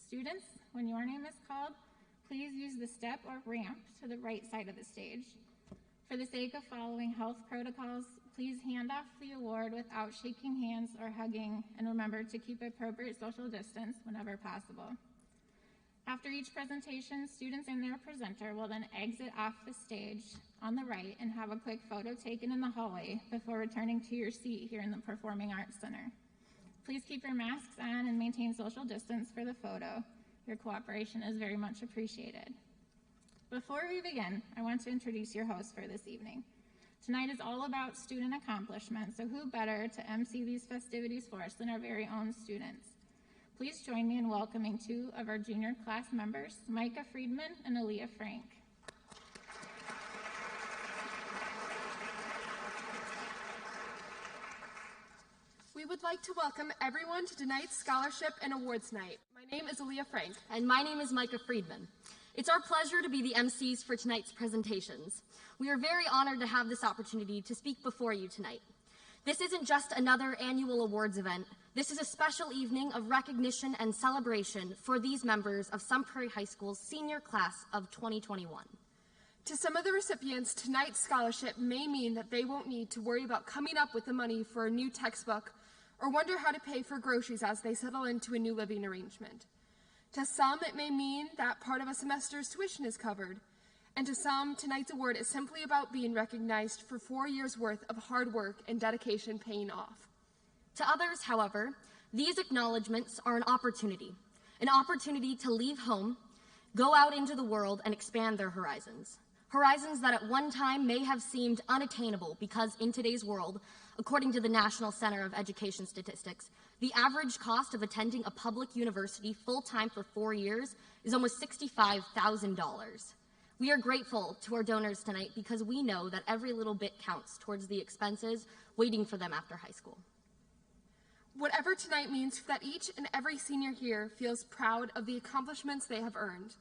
Students, when your name is called, please use the step or ramp to the right side of the stage. For the sake of following health protocols, please hand off the award without shaking hands or hugging, and remember to keep appropriate social distance whenever possible. After each presentation, students and their presenter will then exit off the stage on the right and have a quick photo taken in the hallway before returning to your seat here in the Performing Arts Center. Please keep your masks on and maintain social distance for the photo. Your cooperation is very much appreciated. Before we begin, I want to introduce your host for this evening. Tonight is all about student accomplishment, so who better to MC these festivities for us than our very own students? Please join me in welcoming two of our junior class members, Micah Friedman and Aaliyah Frank. We would like to welcome everyone to tonight's Scholarship and Awards Night. My name is Aaliyah Frank. And my name is Micah Friedman. It's our pleasure to be the MCs for tonight's presentations. We are very honored to have this opportunity to speak before you tonight. This isn't just another annual awards event, This is a special evening of recognition and celebration for these members of Sun Prairie High School's senior class of 2021. To some of the recipients, tonight's scholarship may mean that they won't need to worry about coming up with the money for a new textbook or wonder how to pay for groceries as they settle into a new living arrangement. To some, it may mean that part of a semester's tuition is covered. And to some, tonight's award is simply about being recognized for 4 years' worth of hard work and dedication paying off. To others, however, these acknowledgments are an opportunity to leave home, go out into the world, and expand their horizons. Horizons that at one time may have seemed unattainable because in today's world, according to the National Center of Education Statistics, the average cost of attending a public university full-time for 4 years is almost $65,000. We are grateful to our donors tonight because we know that every little bit counts towards the expenses waiting for them after high school. Whatever tonight means that each and every senior here feels proud of the accomplishments they have earned.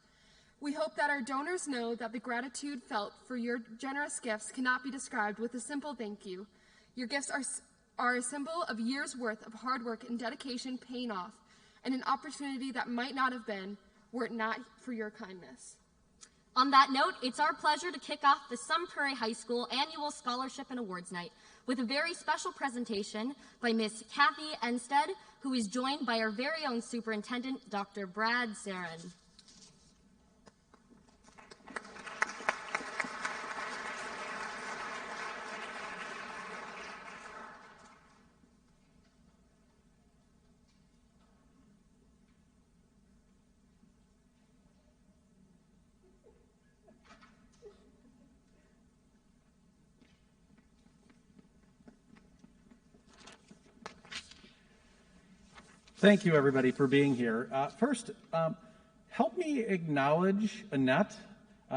We hope that our donors know that the gratitude felt for your generous gifts cannot be described with a simple thank you. Your gifts are a symbol of years' worth of hard work and dedication paying off, and an opportunity that might not have been were it not for your kindness. On that note, it's our pleasure to kick off the Sun Prairie High School Annual Scholarship and Awards Night with a very special presentation by Miss Kathy Enstead, who is joined by our very own Superintendent, Dr. Brad Zarin. Thank you, everybody, for being here. First, help me acknowledge Annette.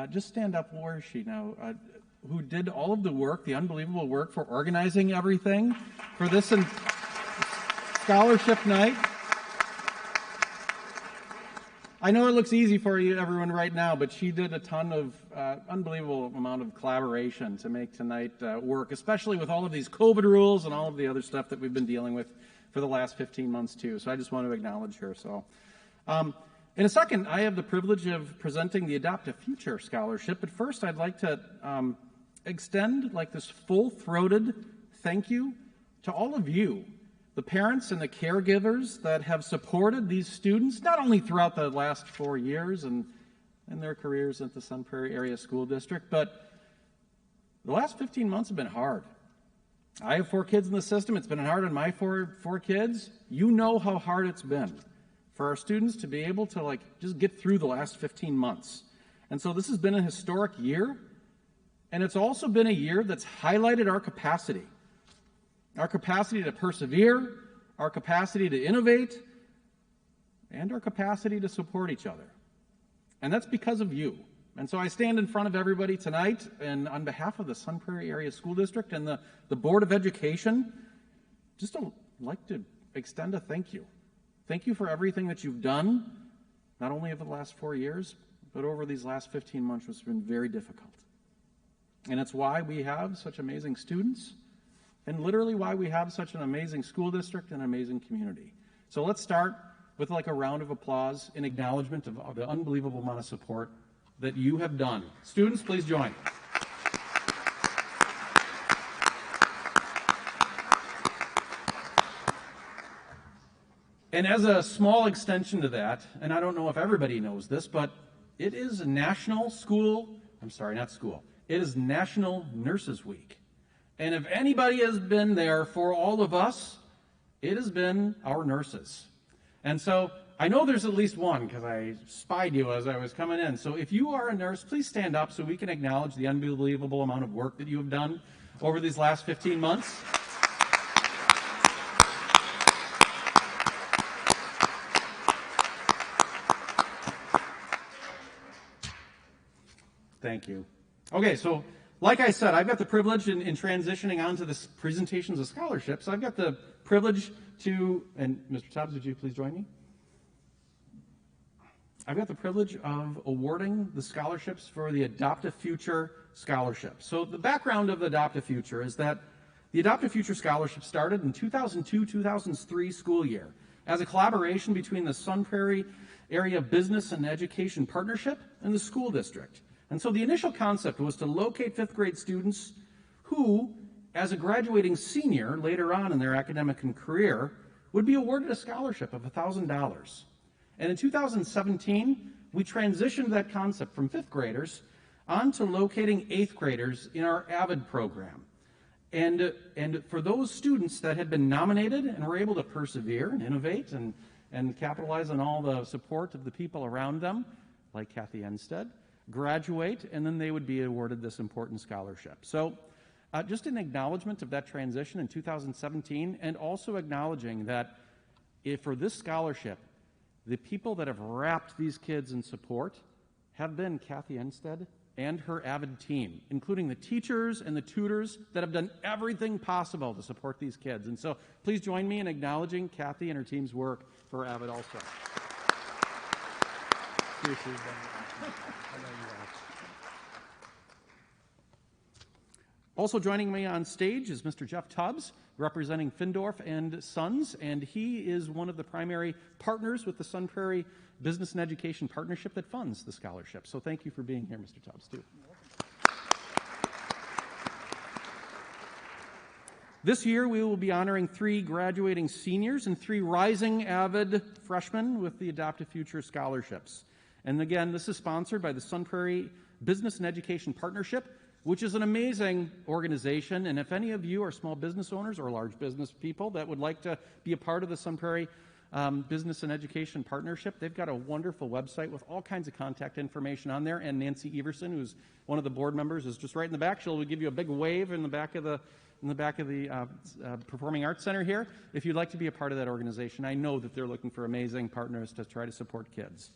Just stand up. Where is she now? Who did all of the work, the unbelievable work for organizing everything for this scholarship night. I know it looks easy for you, everyone, right now, but she did a ton of unbelievable amount of collaboration to make tonight work, especially with all of these COVID rules and all of the other stuff that we've been dealing with for the last 15 months too. So I just want to acknowledge her. So in a second, I have the privilege of presenting the Adopt a Future Scholarship. But first, I'd like to extend like this full-throated thank you to all of you, the parents and the caregivers that have supported these students, not only throughout the last 4 years and their careers at the Sun Prairie Area School District, but the last 15 months have been hard. I have 4 kids in the system. It's been hard on my four kids. You know how hard it's been for our students to be able to just get through the last 15 months. And so this has been a historic year, and it's also been a year that's highlighted our capacity to persevere, our capacity to innovate, and our capacity to support each other. And that's because of you. And so I stand in front of everybody tonight, and on behalf of the Sun Prairie Area School District and the Board of Education, just like to extend a thank you. Thank you for everything that you've done, not only over the last 4 years, but over these last 15 months, which has been very difficult. And it's why we have such amazing students, and literally why we have such an amazing school district and amazing community. So let's start with a round of applause in acknowledgement of the unbelievable amount of support that you have done. Students, please join. And as a small extension to that, and I don't know if everybody knows this, but it is it is National Nurses Week. And if anybody has been there for all of us, it has been our nurses. And so I know there's at least one because I spied you as I was coming in. So if you are a nurse, please stand up so we can acknowledge the unbelievable amount of work that you have done over these last 15 months. Thank you. Okay, so like I said, I've got the privilege in transitioning on to this presentations of scholarships. I've got the privilege to, and Mr. Tubbs, would you please join me? I've got the privilege of awarding the scholarships for the Adopt a Future Scholarship. So the background of the Adopt a Future is that The Adopt a Future Scholarship started in 2002-2003 school year as a collaboration between the Sun Prairie Area Business and Education Partnership and the school district. And so the initial concept was to locate fifth grade students who, as a graduating senior later on in their academic and career, would be awarded a scholarship of $1,000. And in 2017, we transitioned that concept from fifth graders onto locating eighth graders in our AVID program. And for those students that had been nominated and were able to persevere and innovate and capitalize on all the support of the people around them, like Kathy Enstead, graduate, and then they would be awarded this important scholarship. So just an acknowledgement of that transition in 2017, and also acknowledging that for this scholarship, the people that have wrapped these kids in support have been Kathy Enstead and her AVID team, including the teachers and the tutors that have done everything possible to support these kids. And so please join me in acknowledging Kathy and her team's work for AVID also. Also joining me on stage is Mr. Jeff Tubbs, representing Findorf and Sons, and he is one of the primary partners with the Sun Prairie Business and Education Partnership that funds the scholarship. So thank you for being here, Mr. Tubbs, too. This year, we will be honoring 3 graduating seniors and 3 rising AVID freshmen with the Adopt a Future scholarships. And again, this is sponsored by the Sun Prairie Business and Education Partnership, which is an amazing organization. And if any of you are small business owners or large business people that would like to be a part of the Sun Prairie Business and Education Partnership, they've got a wonderful website with all kinds of contact information on there. And Nancy Everson, who's one of the board members, is just right in the back. She'll give you a big wave in the back of the Performing Arts Center here if you'd like to be a part of that organization. I know that they're looking for amazing partners to try to support kids.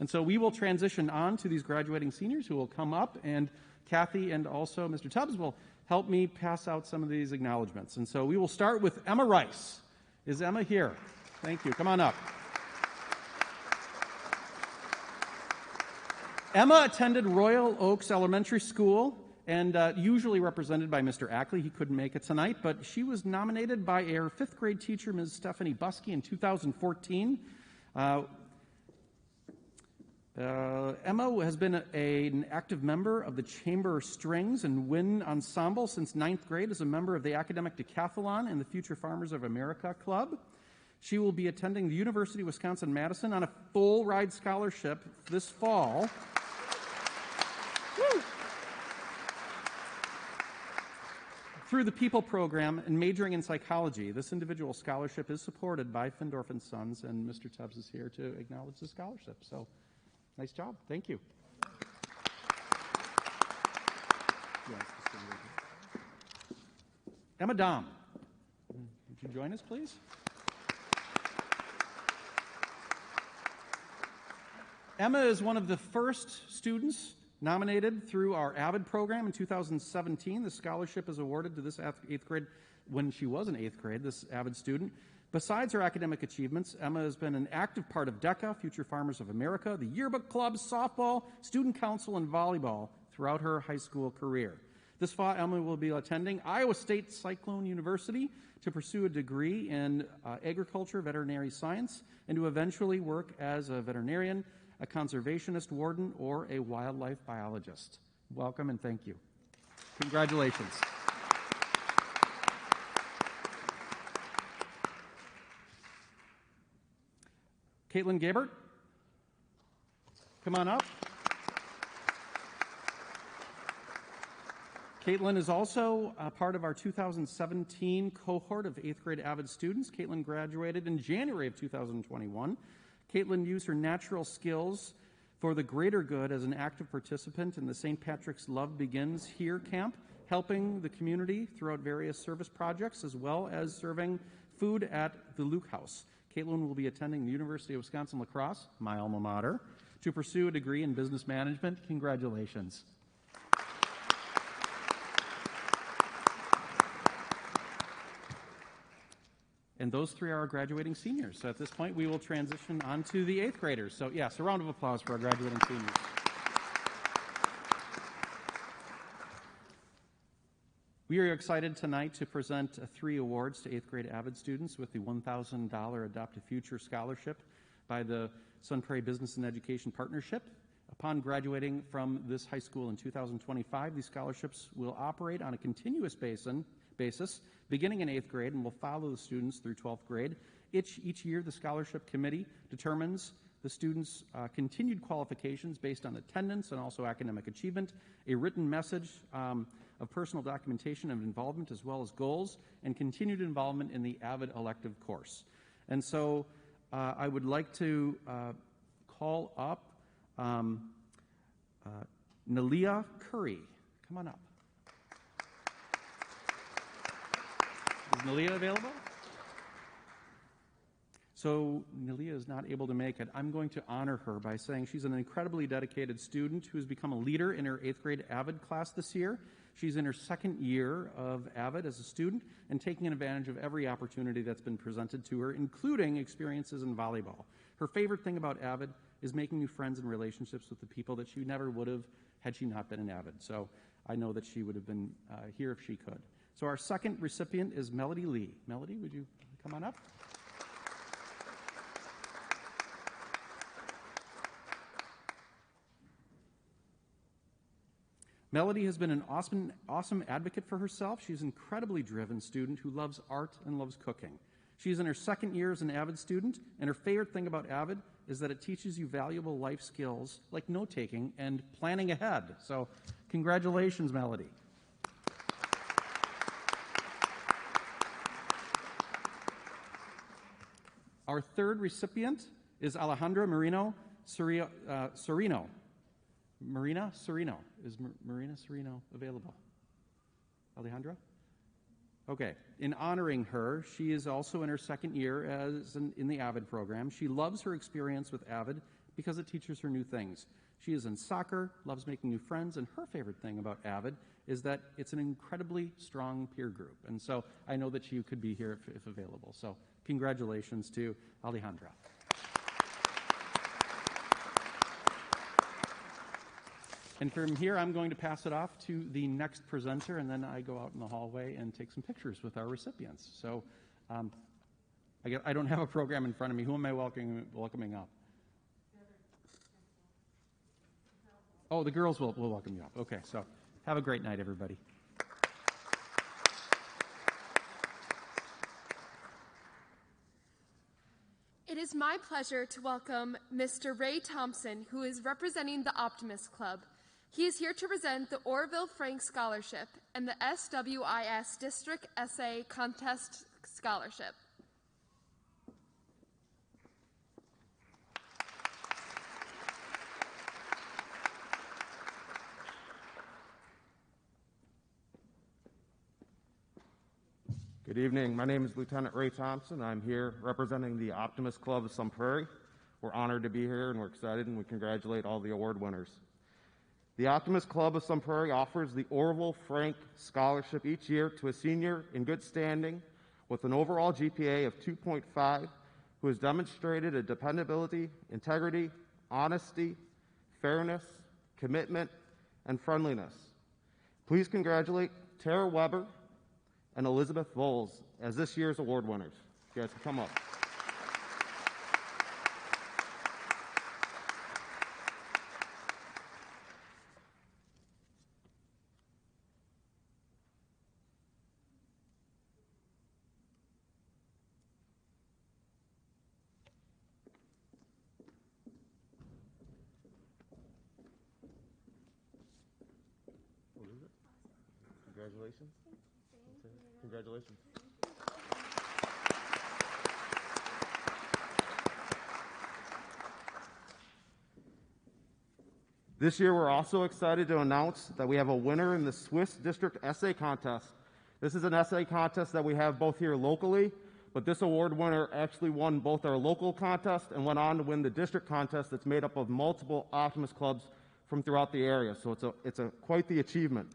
And so we will transition on to these graduating seniors who will come up, and Kathy and also Mr. Tubbs will help me pass out some of these acknowledgments. And so we will start with Emma Rice. Is Emma here? Thank you. Come on up. Emma attended Royal Oaks Elementary School and usually represented by Mr. Ackley. He couldn't make it tonight, but she was nominated by our 5th grade teacher, Ms. Stephanie Buskey, in 2014. Emma has been an active member of the Chamber Strings and Wind Ensemble since 9th grade as a member of the Academic Decathlon and the Future Farmers of America Club. She will be attending the University of Wisconsin-Madison on a full ride scholarship this fall. Through the People Program and majoring in psychology. This individual scholarship is supported by Findorf and Sons, and Mr. Tubbs is here to acknowledge the scholarship. So, nice job. Thank you. Emma Dom, would you join us, please? Emma is one of the first students nominated through our AVID program in 2017. The scholarship is awarded to this 8th grade, when she was in 8th grade, this AVID student. Besides her academic achievements, Emma has been an active part of DECA, Future Farmers of America, the yearbook club, softball, student council, and volleyball throughout her high school career. This fall, Emma will be attending Iowa State Cyclone University to pursue a degree in agriculture, veterinary science, and to eventually work as a veterinarian, a conservationist warden, or a wildlife biologist. Welcome and thank you. Congratulations. Caitlin Gabert, come on up. Caitlin is also a part of our 2017 cohort of 8th grade AVID students. Caitlin graduated in January of 2021. Caitlin used her natural skills for the greater good as an active participant in the St. Patrick's Love Begins Here camp, helping the community throughout various service projects, as well as serving food at the Luke House. Caitlin will be attending the University of Wisconsin-La Crosse, my alma mater, to pursue a degree in business management. Congratulations. And those 3 are our graduating seniors. So at this point, we will transition on to the 8th graders. So yes, a round of applause for our graduating seniors. We are excited tonight to present 3 awards to 8th grade AVID students with the $1,000 Adopt a Future Scholarship by the Sun Prairie Business and Education Partnership. Upon graduating from this high school in 2025, these scholarships will operate on a continuous basis beginning in 8th grade and will follow the students through 12th grade. Each year, the scholarship committee determines the students' continued qualifications based on attendance and also academic achievement, a written message of personal documentation of involvement, as well as goals and continued involvement in the AVID elective course. And so I would like to call up Nalia Curry. Come on up. Is Nalia available? So Nalia is not able to make it. I'm going to honor her by saying she's an incredibly dedicated student who has become a leader in her 8th grade AVID class this year. She's in her 2nd year of AVID as a student and taking advantage of every opportunity that's been presented to her, including experiences in volleyball. Her favorite thing about AVID is making new friends and relationships with the people that she never would have had she not been in AVID. So I know that she would have been here if she could. So our second recipient is Melody Lee. Melody, would you come on up? Melody has been an awesome advocate for herself. She's an incredibly driven student who loves art and loves cooking. She's in her 2nd year as an AVID student, and her favorite thing about AVID is that it teaches you valuable life skills like note-taking and planning ahead. So congratulations, Melody. Our third recipient is Alejandra Marina Serino. Marina Serino. Is Marina Serino available? Alejandra? Okay. In honoring her, she is also in her 2nd year in the AVID program. She loves her experience with AVID because it teaches her new things. She is in soccer, loves making new friends, and her favorite thing about AVID is that it's an incredibly strong peer group. And so I know that she could be here if available. So congratulations to Alejandra. And from here, I'm going to pass it off to the next presenter, and then I go out in the hallway and take some pictures with our recipients. So I don't have a program in front of me. Who am I welcoming up? Oh, the girls will welcome you up. Okay, so have a great night, everybody. It is my pleasure to welcome Mr. Ray Thompson, who is representing the Optimist Club. He is here to present the Orville Frank Scholarship and the SWIS District Essay Contest Scholarship. Good evening. My name is Lieutenant Ray Thompson. I'm here representing the Optimist Club of Sun Prairie. We're honored to be here, and we're excited, and we congratulate all the award winners. The Optimist Club of Sun Prairie offers the Orville Frank Scholarship each year to a senior in good standing with an overall GPA of 2.5 who has demonstrated a dependability, integrity, honesty, fairness, commitment, and friendliness. Please congratulate Tara Weber and Elizabeth Voles as this year's award winners. You guys can come up. Congratulations. Congratulations. This year, we're also excited to announce that we have a winner in the Swiss District Essay Contest. This is an essay contest that we have both here locally, but this award winner actually won both our local contest and went on to win the district contest that's made up of multiple Optimist clubs from throughout the area. So it's quite the achievement.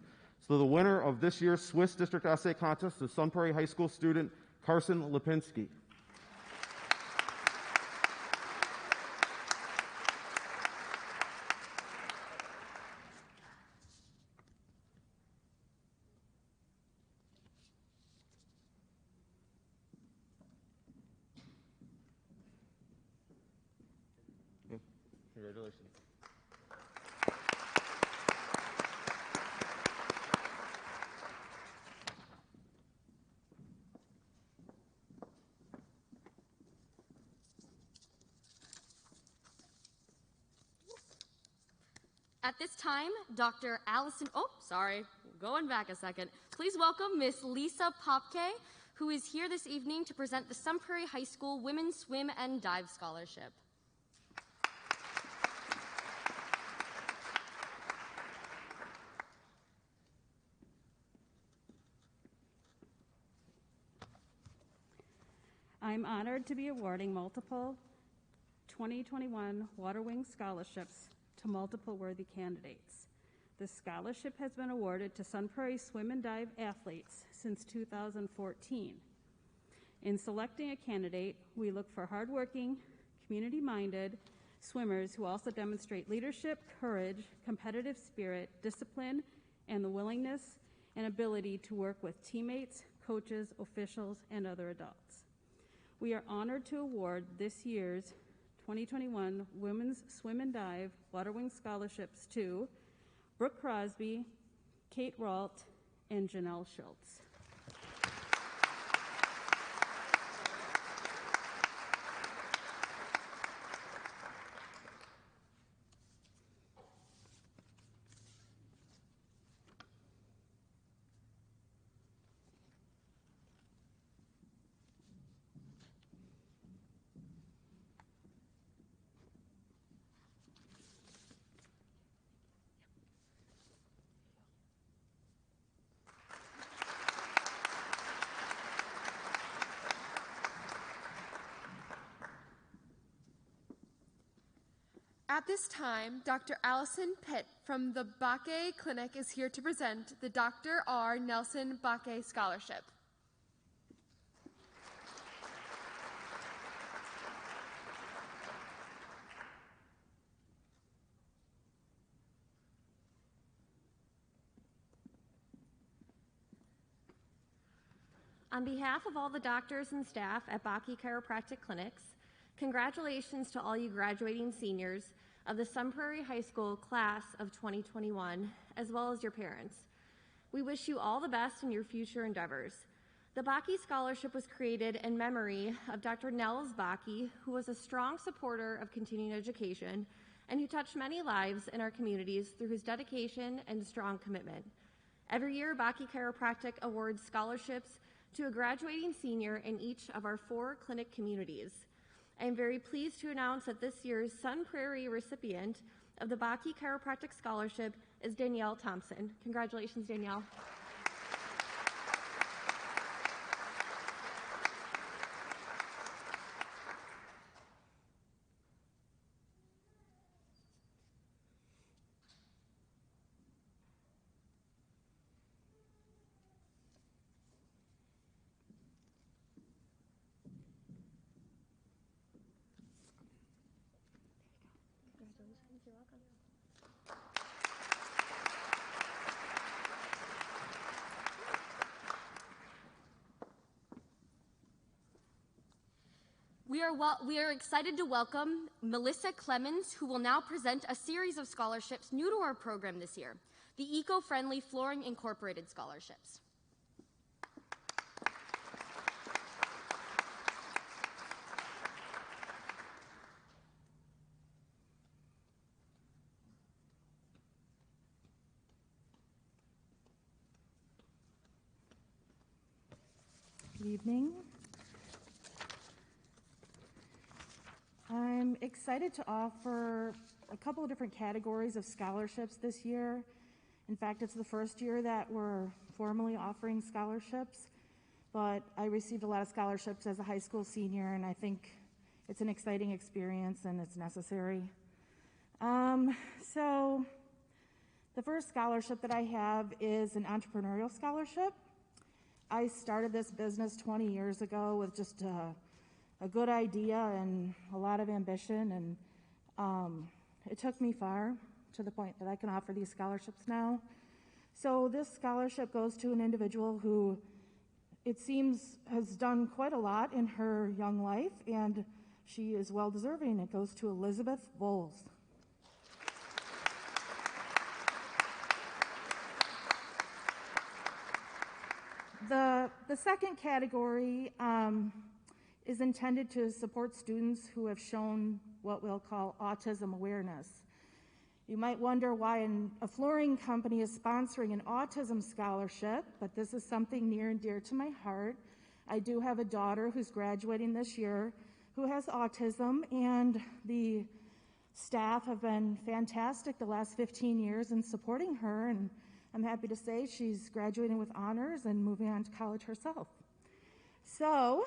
So the winner of this year's Swiss District Essay Contest is Sun Prairie High School student Carson Lipinski. Congratulations. At this time, Dr. Allison, going back a second. Please welcome Miss Lisa Popke, who is here this evening to present the Sun Prairie High School Women's Swim and Dive Scholarship. I'm honored to be awarding multiple 2021 Water Wing scholarships to multiple worthy candidates. This scholarship has been awarded to Sun Prairie swim and dive athletes since 2014. In selecting a candidate, we look for hardworking, community-minded swimmers who also demonstrate leadership, courage, competitive spirit, discipline, and the willingness and ability to work with teammates, coaches, officials, and other adults. We are honored to award this year's 2021 Women's Swim and Dive Water Wing Scholarships to Brooke Crosby, Kate Ralt, and Janelle Schultz. At this time, Dr. Allison Pitt from the Bakke Clinic is here to present the Dr. R. Nelson Bakke Scholarship. On behalf of all the doctors and staff at Bakke Chiropractic Clinics, congratulations to all you graduating seniors of the Sun Prairie High School class of 2021, as well as your parents. We wish you all the best in your future endeavors. The Bakke Scholarship was created in memory of Dr. Nels Bakke, who was a strong supporter of continuing education and who touched many lives in our communities through his dedication and strong commitment. Every year, Bakke Chiropractic awards scholarships to a graduating senior in each of our 4 clinic communities. I am very pleased to announce that this year's Sun Prairie recipient of the Bakke Chiropractic Scholarship is Danielle Thompson. Congratulations, Danielle. You're welcome. We are excited to welcome Melissa Clemens, who will now present a series of scholarships new to our program this year, the Eco-Friendly Flooring Incorporated Scholarships. Good evening. I'm excited to offer a couple of different categories of scholarships this year. In fact, it's the first year that we're formally offering scholarships, but I received a lot of scholarships as a high school senior, and I think it's an exciting experience and it's necessary. So the first scholarship that I have is an entrepreneurial scholarship. I started this business 20 years ago with just a good idea and a lot of ambition, and it took me far to the point that I can offer these scholarships now. So this scholarship goes to an individual who, it seems, has done quite a lot in her young life, and she is well deserving. It goes to Elizabeth Bowles. The second category is intended to support students who have shown what we'll call autism awareness. You might wonder why a flooring company is sponsoring an autism scholarship, but this is something near and dear to my heart. I do have a daughter who's graduating this year who has autism, and the staff have been fantastic the last 15 years in supporting her, and I'm happy to say she's graduating with honors and moving on to college herself. So,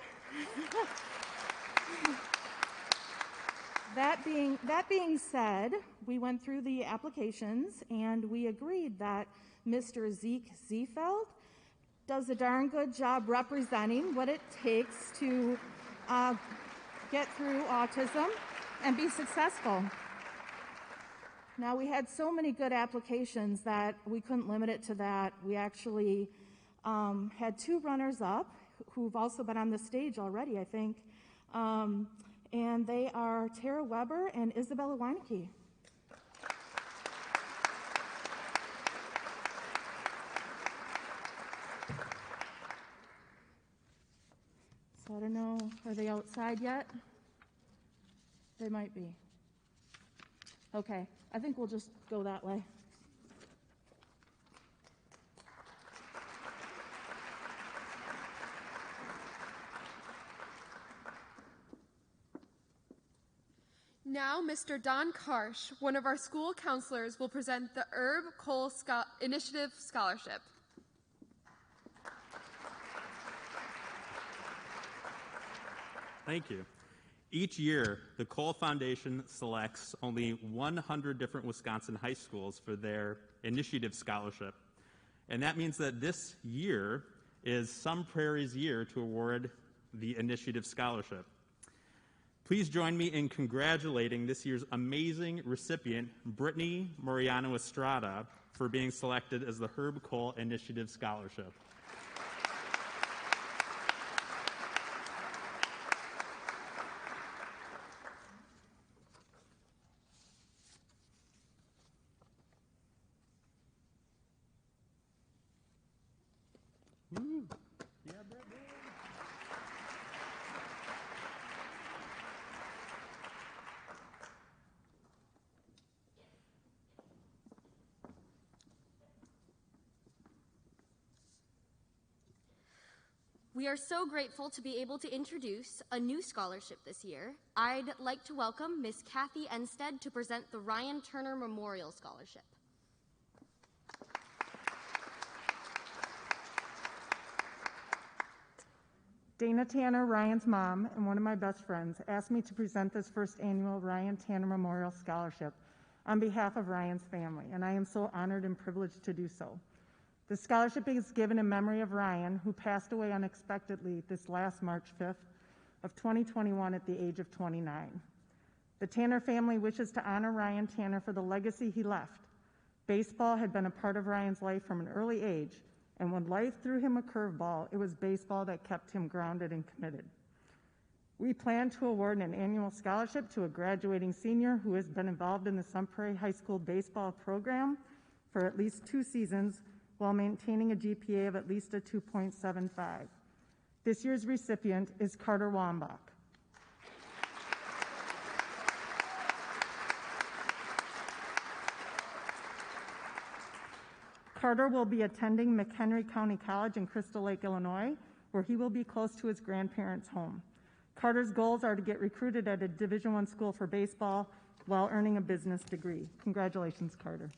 that being said, we went through the applications and we agreed that Mr. Zeke Ziefeld does a darn good job representing what it takes to get through autism and be successful. Now, we had so many good applications that we couldn't limit it to that. We actually had 2 runners-up who've also been on the stage already, I think. And they are Tara Weber and Isabella Weineke. So I don't know, are they outside yet? They might be. Okay, I think we'll just go that way. Now, Mr. Don Karsh, one of our school counselors, will present the Herb Cole Initiative Scholarship. Thank you. Each year, the Cole Foundation selects only 100 different Wisconsin high schools for their Initiative Scholarship. And that means that this year is Sun Prairie's year to award the Initiative Scholarship. Please join me in congratulating this year's amazing recipient, Brittany Moriano Estrada, for being selected as the Herb Cole Initiative Scholarship. We are so grateful to be able to introduce a new scholarship this year. I'd like to welcome Miss Kathy Enstead to present the Ryan Turner Memorial Scholarship. Dana Tanner, Ryan's mom, and one of my best friends, asked me to present this first annual Ryan Tanner Memorial Scholarship on behalf of Ryan's family, and I am so honored and privileged to do so. The scholarship is given in memory of Ryan, who passed away unexpectedly this last March 5th of 2021 at the age of 29. The Tanner family wishes to honor Ryan Tanner for the legacy he left. Baseball had been a part of Ryan's life from an early age, and when life threw him a curveball, it was baseball that kept him grounded and committed. We plan to award an annual scholarship to a graduating senior who has been involved in the Sun Prairie High School baseball program for at least 2 seasons while maintaining a GPA of at least a 2.75. This year's recipient is Carter Wambach. Carter will be attending McHenry County College in Crystal Lake, Illinois, where he will be close to his grandparents' home. Carter's goals are to get recruited at a Division I school for baseball while earning a business degree. Congratulations, Carter.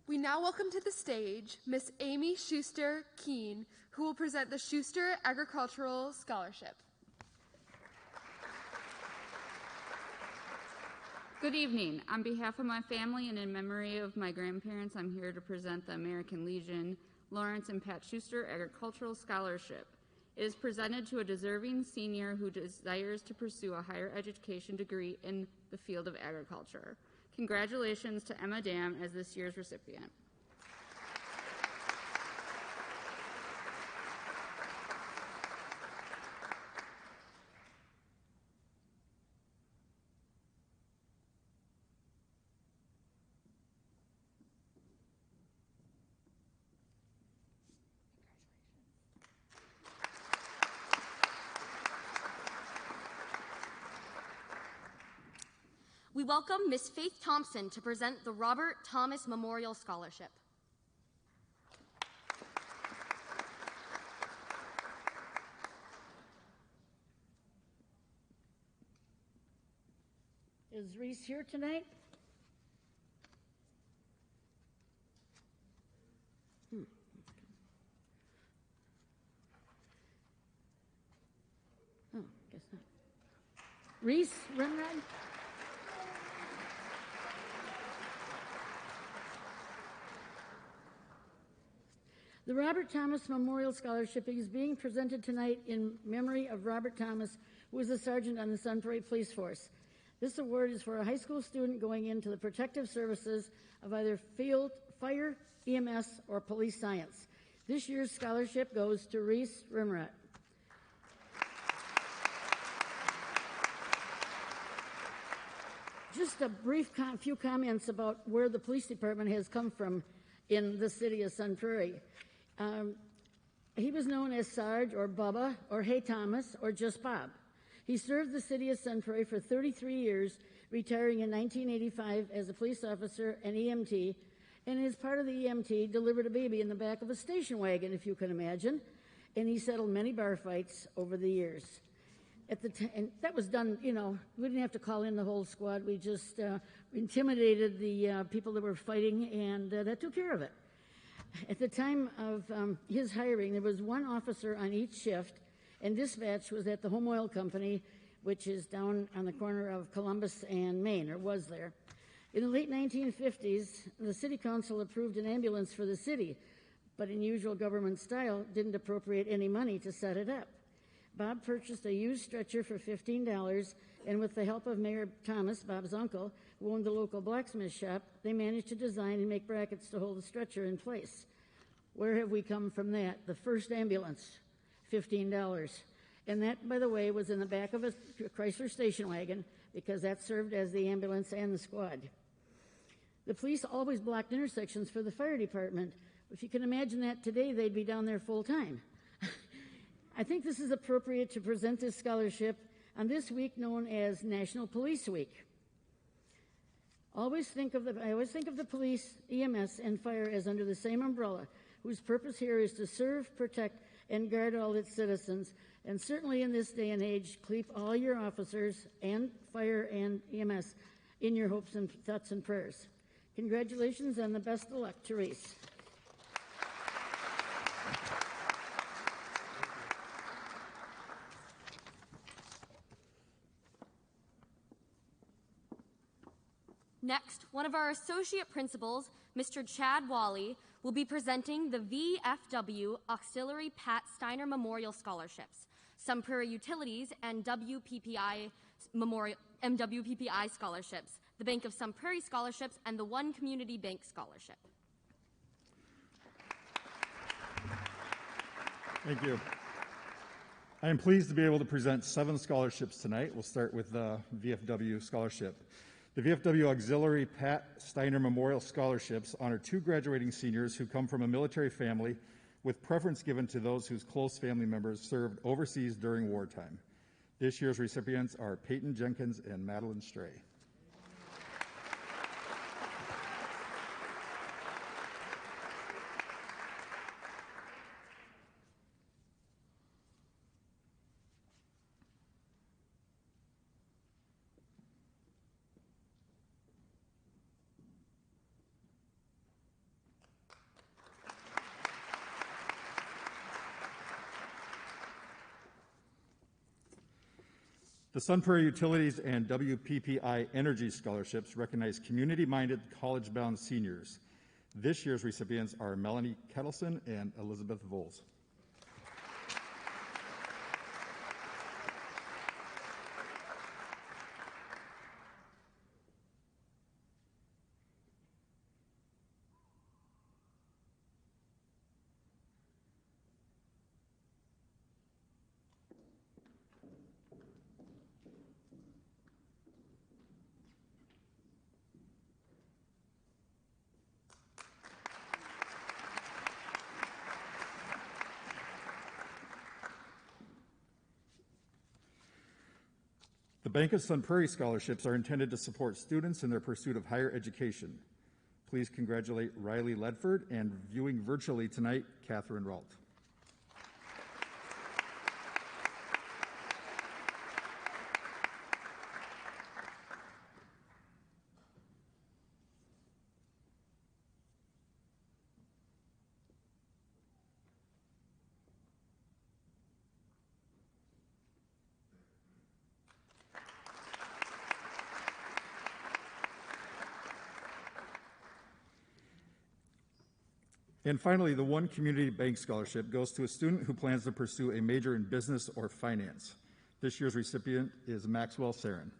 We now welcome to the stage Miss Amy Schuster Keene, who will present the Schuster Agricultural Scholarship. Good evening. On behalf of my family and in memory of my grandparents, I'm here to present the American Legion Lawrence and Pat Schuster Agricultural Scholarship. It is presented to a deserving senior who desires to pursue a higher education degree in the field of agriculture. Congratulations to Emma Dam as this year's recipient. We welcome Miss Faith Thompson to present the Robert Thomas Memorial Scholarship. Is Reese here tonight? Oh, guess not. Reese Rimrod? The Robert Thomas Memorial Scholarship is being presented tonight in memory of Robert Thomas, who was a sergeant on the Sun Prairie Police Force. This award is for a high school student going into the protective services of either field, fire, EMS, or police science. This year's scholarship goes to Reese Rimrod. Just a brief few comments about where the police department has come from in the city of Sun Prairie. He was known as Sarge or Bubba or Hey Thomas or just Bob. He served the city of Sun Prairie for 33 years, retiring in 1985 as a police officer and EMT, and as part of the EMT, delivered a baby in the back of a station wagon, if you can imagine, and he settled many bar fights over the years. At the and that was done, we didn't have to call in the whole squad. We just intimidated the people that were fighting, and that took care of it. At the time of his hiring, there was one officer on each shift, and dispatch was at the Home Oil Company, which is down on the corner of Columbus and Main, or was there. In the late 1950s, the city council approved an ambulance for the city, but in usual government style, didn't appropriate any money to set it up. Bob purchased a used stretcher for $15, and with the help of Mayor Thomas, Bob's uncle, who owned the local blacksmith shop, they managed to design and make brackets to hold the stretcher in place. Where have we come from that? The first ambulance, $15. And that, by the way, was in the back of a Chrysler station wagon, because that served as the ambulance and the squad. The police always blocked intersections for the fire department. If you can imagine that today, they'd be down there full time. I think this is appropriate to present this scholarship on this week known as National Police Week. I always think of the police, EMS, and fire as under the same umbrella, whose purpose here is to serve, protect, and guard all its citizens. And certainly in this day and age, keep all your officers and fire and EMS in your hopes and thoughts and prayers. Congratulations and the best of luck, Therese. Next, one of our associate principals, Mr. Chad Wally, will be presenting the VFW Auxiliary Pat Steiner Memorial Scholarships, Sun Prairie Utilities, and MWPPI Scholarships, the Bank of Sun Prairie Scholarships, and the One Community Bank Scholarship. Thank you. I am pleased to be able to present 7 scholarships tonight. We'll start with the VFW Scholarship. The VFW Auxiliary Pat Steiner Memorial Scholarships honor 2 graduating seniors who come from a military family, with preference given to those whose close family members served overseas during wartime. This year's recipients are Peyton Jenkins and Madeline Stray. The Sun Prairie Utilities and WPPI Energy Scholarships recognize community-minded, college-bound seniors. This year's recipients are Melanie Kettleson and Elizabeth Voles. The Bank of Sun Prairie scholarships are intended to support students in their pursuit of higher education. Please congratulate Riley Ledford and, viewing virtually tonight, Catherine Ralt. And finally, the One Community Bank Scholarship goes to a student who plans to pursue a major in business or finance. This year's recipient is Maxwell Sarin.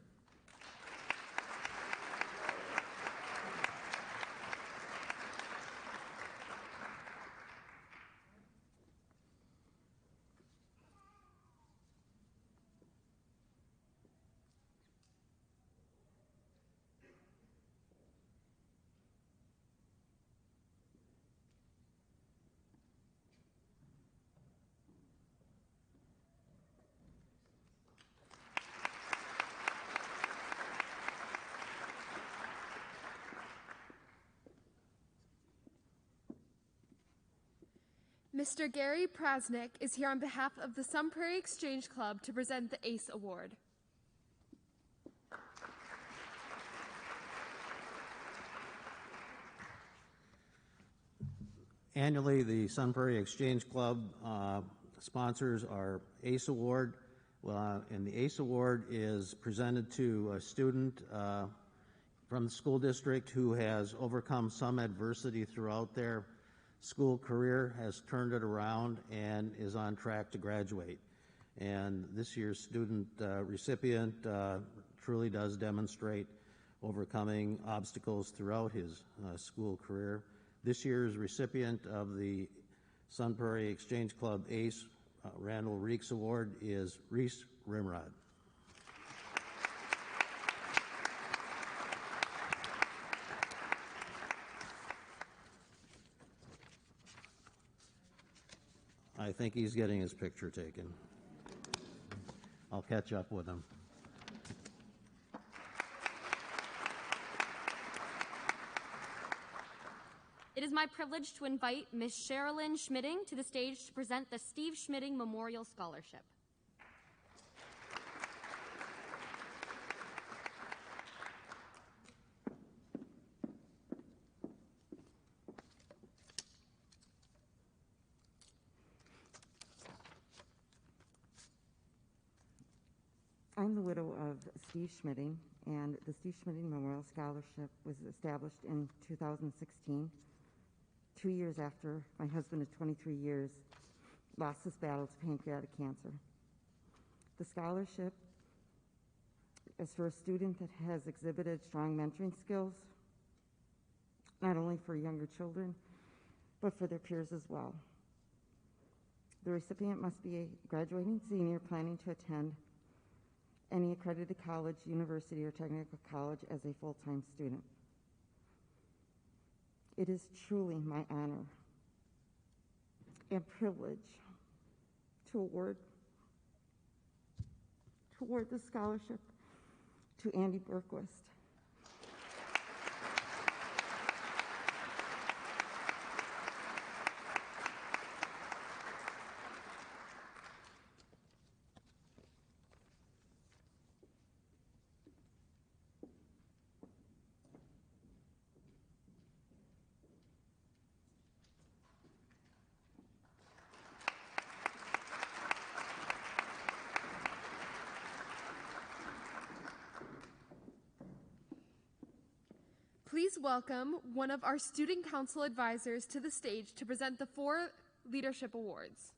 Mr. Gary Prasnick is here on behalf of the Sun Prairie Exchange Club to present the ACE Award. Annually, the Sun Prairie Exchange Club sponsors our ACE Award, and the ACE Award is presented to a student from the school district who has overcome some adversity throughout their school career, has turned it around, and is on track to graduate. And this year's student recipient truly does demonstrate overcoming obstacles throughout his school career. This year's recipient of the Sun Prairie Exchange Club ACE Randall Reeks Award is Reese Rimrod. I think he's getting his picture taken. I'll catch up with him. It is my privilege to invite Ms. Sherilyn Schmitting to the stage to present the Steve Schmitting Memorial Scholarship. I'm the widow of Steve Schmitting, and the Steve Schmitting Memorial Scholarship was established in 2016, 2 years after my husband of 23 years lost his battle to pancreatic cancer. The scholarship is for a student that has exhibited strong mentoring skills, not only for younger children, but for their peers as well. The recipient must be a graduating senior planning to attend any accredited college, university, or technical college as a full-time student. It is truly my honor and privilege to award the scholarship to Andy Berquist. Please welcome one of our Student Council advisors to the stage to present the 4 Leadership Awards.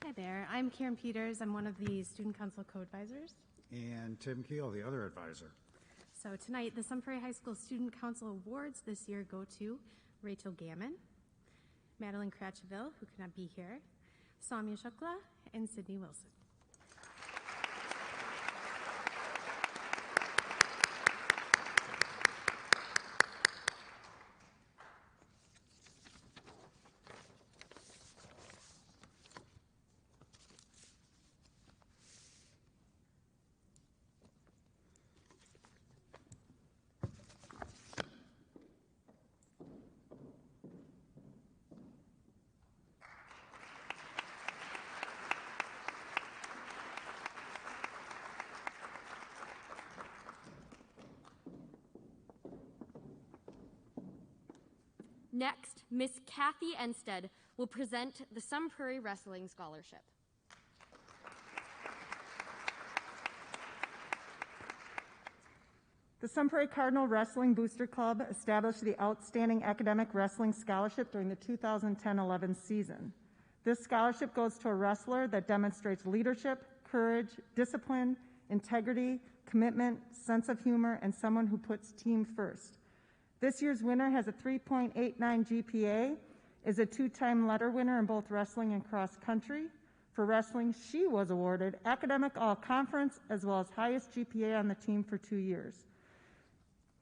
Hi there, I'm Karen Peters. I'm one of the Student Council co-advisors. And Tim Keel, the other advisor. So tonight, the Sun Prairie High School Student Council Awards this year go to Rachel Gammon, Madeline Cratchville, who could not be here, Samya Shukla, and Sydney Wilson. Next, Miss Kathy Enstead will present the Sun Prairie Wrestling Scholarship. The Sun Prairie Cardinal Wrestling Booster Club established the Outstanding Academic Wrestling Scholarship during the 2010-11 season. This scholarship goes to a wrestler that demonstrates leadership, courage, discipline, integrity, commitment, sense of humor, and someone who puts team first. This year's winner has a 3.89 GPA, is a two-time letter winner in both wrestling and cross country. For wrestling, she was awarded Academic All-Conference as well as highest GPA on the team for 2 years.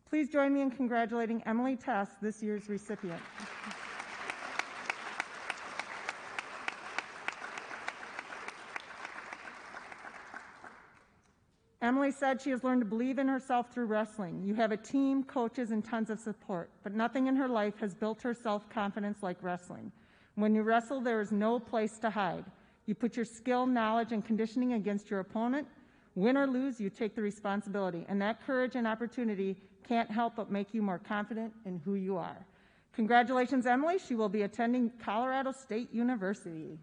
Please join me in congratulating Emily Tess, this year's recipient. Emily said she has learned to believe in herself through wrestling. You have a team, coaches, and tons of support, but nothing in her life has built her self-confidence like wrestling. When you wrestle, there is no place to hide. You put your skill, knowledge, and conditioning against your opponent. Win or lose, you take the responsibility, and that courage and opportunity can't help but make you more confident in who you are. Congratulations, Emily. She will be attending Colorado State University.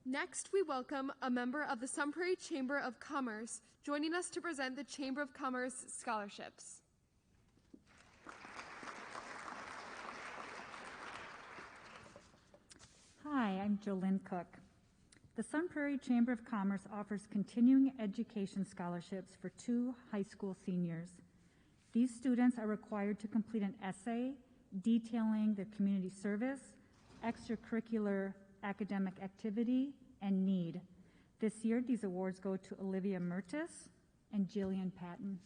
Next, we welcome a member of the Sun Prairie Chamber of Commerce joining us to present the Chamber of Commerce scholarships. Hi, I'm Jolynn Cook. The Sun Prairie Chamber of Commerce offers continuing education scholarships for 2 high school seniors. These students are required to complete an essay detailing their community service, extracurricular academic activity, and need. This year, these awards go to Olivia Mertis and Jillian Patton.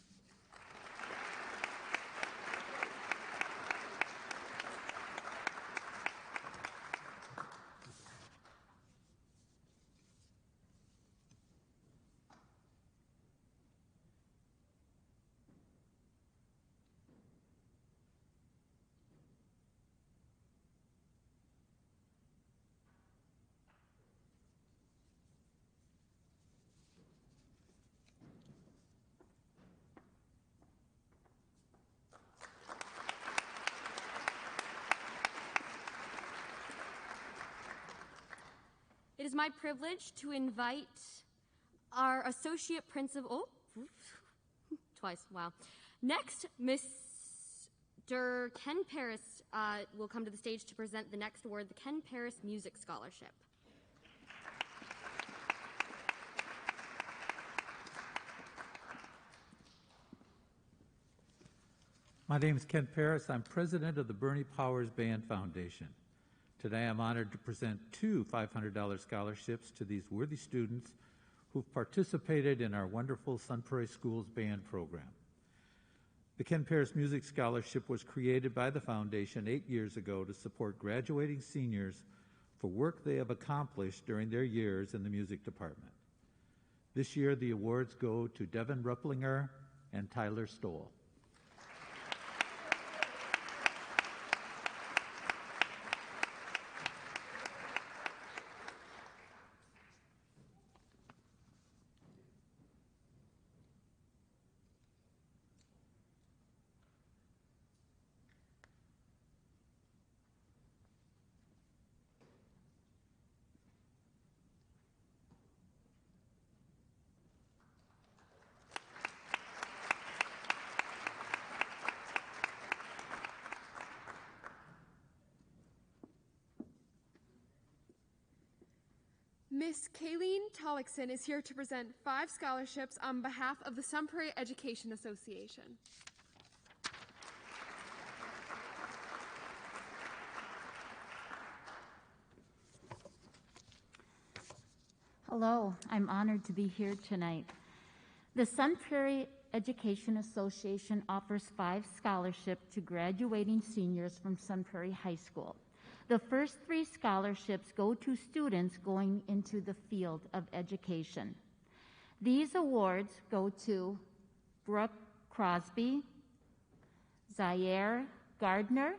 It is my privilege to invite our Associate Principal, twice, wow. Next, Mr. Ken Paris will come to the stage to present the next award, the Ken Paris Music Scholarship. My name is Ken Paris. I'm president of the Bernie Powers Band Foundation. Today I'm honored to present 2 $500 scholarships to these worthy students who've participated in our wonderful Sun Prairie Schools Band program. The Ken Paris Music Scholarship was created by the foundation 8 years ago to support graduating seniors for work they have accomplished during their years in the music department. This year the awards go to Devin Rupplinger and Tyler Stoll. Miss Kayleen Tollickson is here to present 5 scholarships on behalf of the Sun Prairie Education Association. Hello, I'm honored to be here tonight. The Sun Prairie Education Association offers 5 scholarships to graduating seniors from Sun Prairie High School. The first 3 scholarships go to students going into the field of education. These awards go to Brooke Crosby, Zaire Gardner,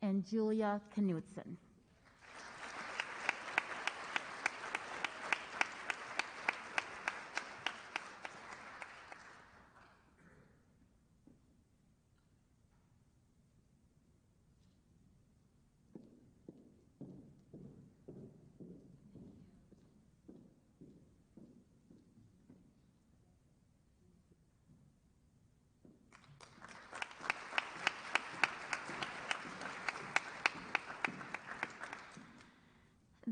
and Julia Knudsen.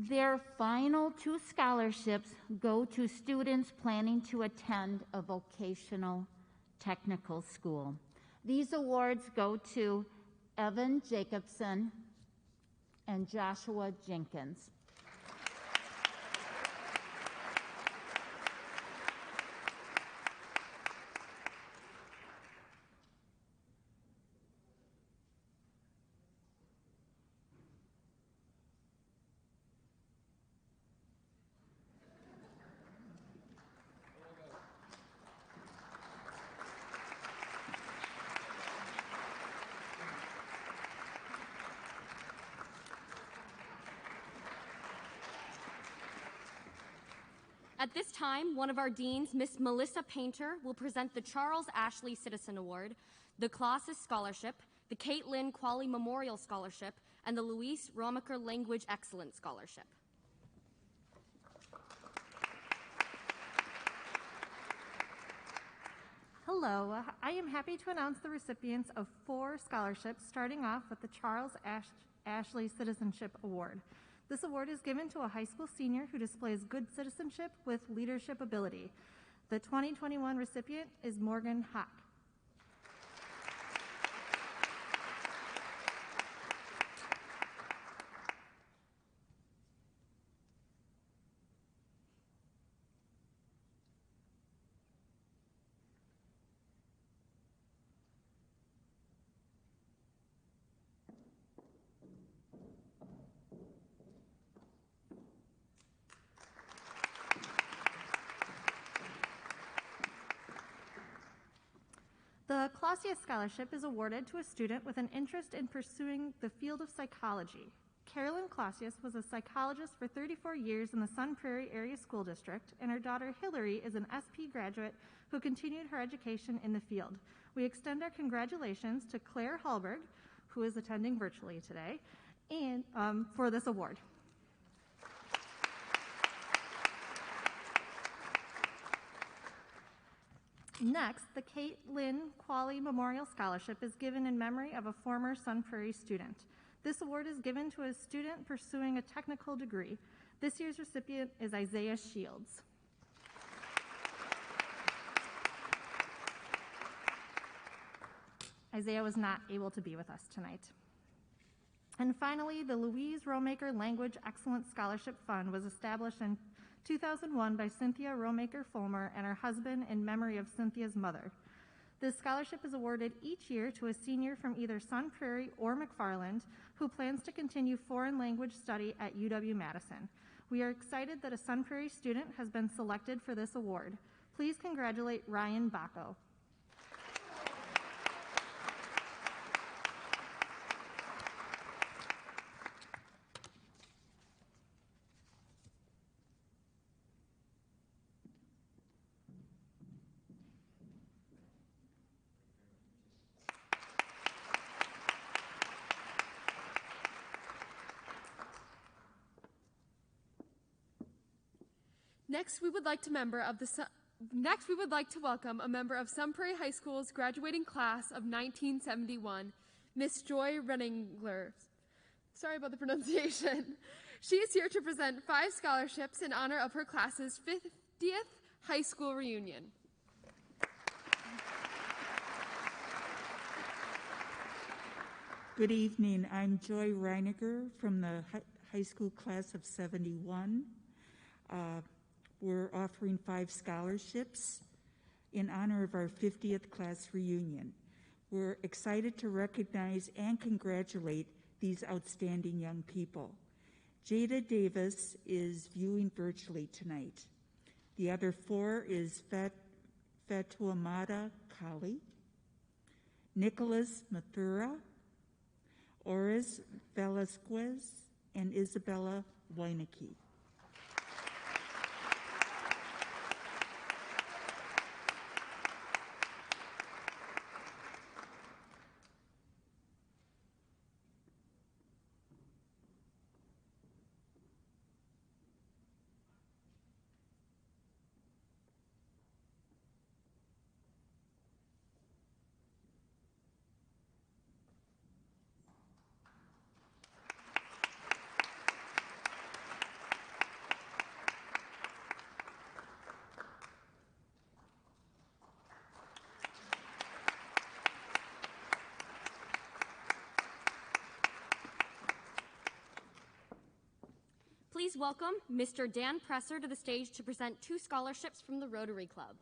Their final 2 scholarships go to students planning to attend a vocational technical school. These awards go to Evan Jacobson and Joshua Jenkins. At this time, one of our deans, Miss Melissa Painter, will present the Charles Ashley Citizen Award, the Clauses Scholarship, the Kate Lynn Qualley Memorial Scholarship, and the Luis Romaker Language Excellence Scholarship. Hello, I am happy to announce the recipients of 4 scholarships, starting off with the Charles Ashley Citizenship Award. This award is given to a high school senior who displays good citizenship with leadership ability. The 2021 recipient is Morgan Hock. The Clausius Scholarship is awarded to a student with an interest in pursuing the field of psychology. Carolyn Clausius was a psychologist for 34 years in the Sun Prairie Area School District, and her daughter Hillary is an SP graduate who continued her education in the field. We extend our congratulations to Claire Hallberg, who is attending virtually today, and for this award. Next, the Kate Lynn Qualley Memorial Scholarship is given in memory of a former Sun Prairie student. This award is given to a student pursuing a technical degree. This year's recipient is Isaiah Shields. Isaiah was not able to be with us tonight. And finally, the Louise Romaker Language Excellence Scholarship Fund was established in 2001 by Cynthia Romaker Fulmer and her husband in memory of Cynthia's mother. This scholarship is awarded each year to a senior from either Sun Prairie or McFarland who plans to continue foreign language study at UW-Madison. We are excited that a Sun Prairie student has been selected for this award. Please congratulate Ryan Bacco. Next, we would like to welcome a member of Sun Prairie High School's graduating class of 1971, Miss Joy Reningler. Sorry about the pronunciation. She is here to present 5 scholarships in honor of her class's 50th high school reunion. Good evening. I'm Joy Reiniger from the high school class of 71. We're offering 5 scholarships in honor of our 50th class reunion. We're excited to recognize and congratulate these outstanding young people. Jada Davis is viewing virtually tonight. The other 4 is Fatuamada Kali, Nicholas Mathura, Oris Velasquez, and Isabella Weinecke. Please welcome Mr. Dan Presser to the stage to present 2 scholarships from the Rotary Club.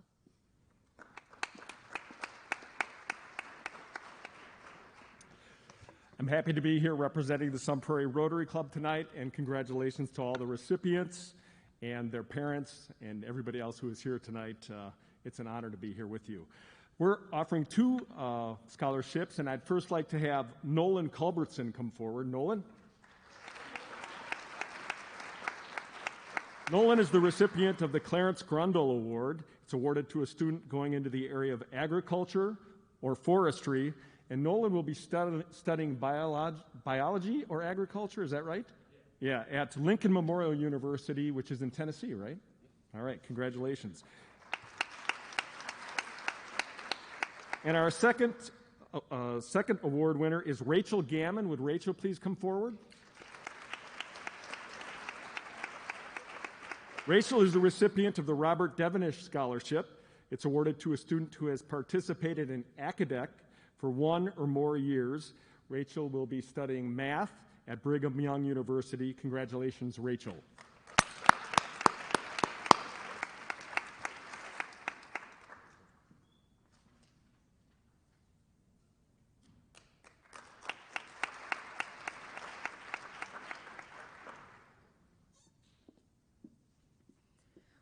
I'm happy to be here representing the Sun Prairie Rotary Club tonight, and congratulations to all the recipients and their parents and everybody else who is here tonight. It's an honor to be here with you. We're offering 2 scholarships, and I'd first like to have Nolan Culbertson come forward. Nolan? Nolan is the recipient of the Clarence Grundle Award. It's awarded to a student going into the area of agriculture or forestry, and Nolan will be studying biology or agriculture, is that right? Yeah, at Lincoln Memorial University, which is in Tennessee, right? All right, congratulations. And our second award winner is Rachel Gammon. Would Rachel please come forward? Rachel is the recipient of the Robert Devenish Scholarship. It's awarded to a student who has participated in academic for 1 or more years. Rachel will be studying math at Brigham Young University. Congratulations, Rachel.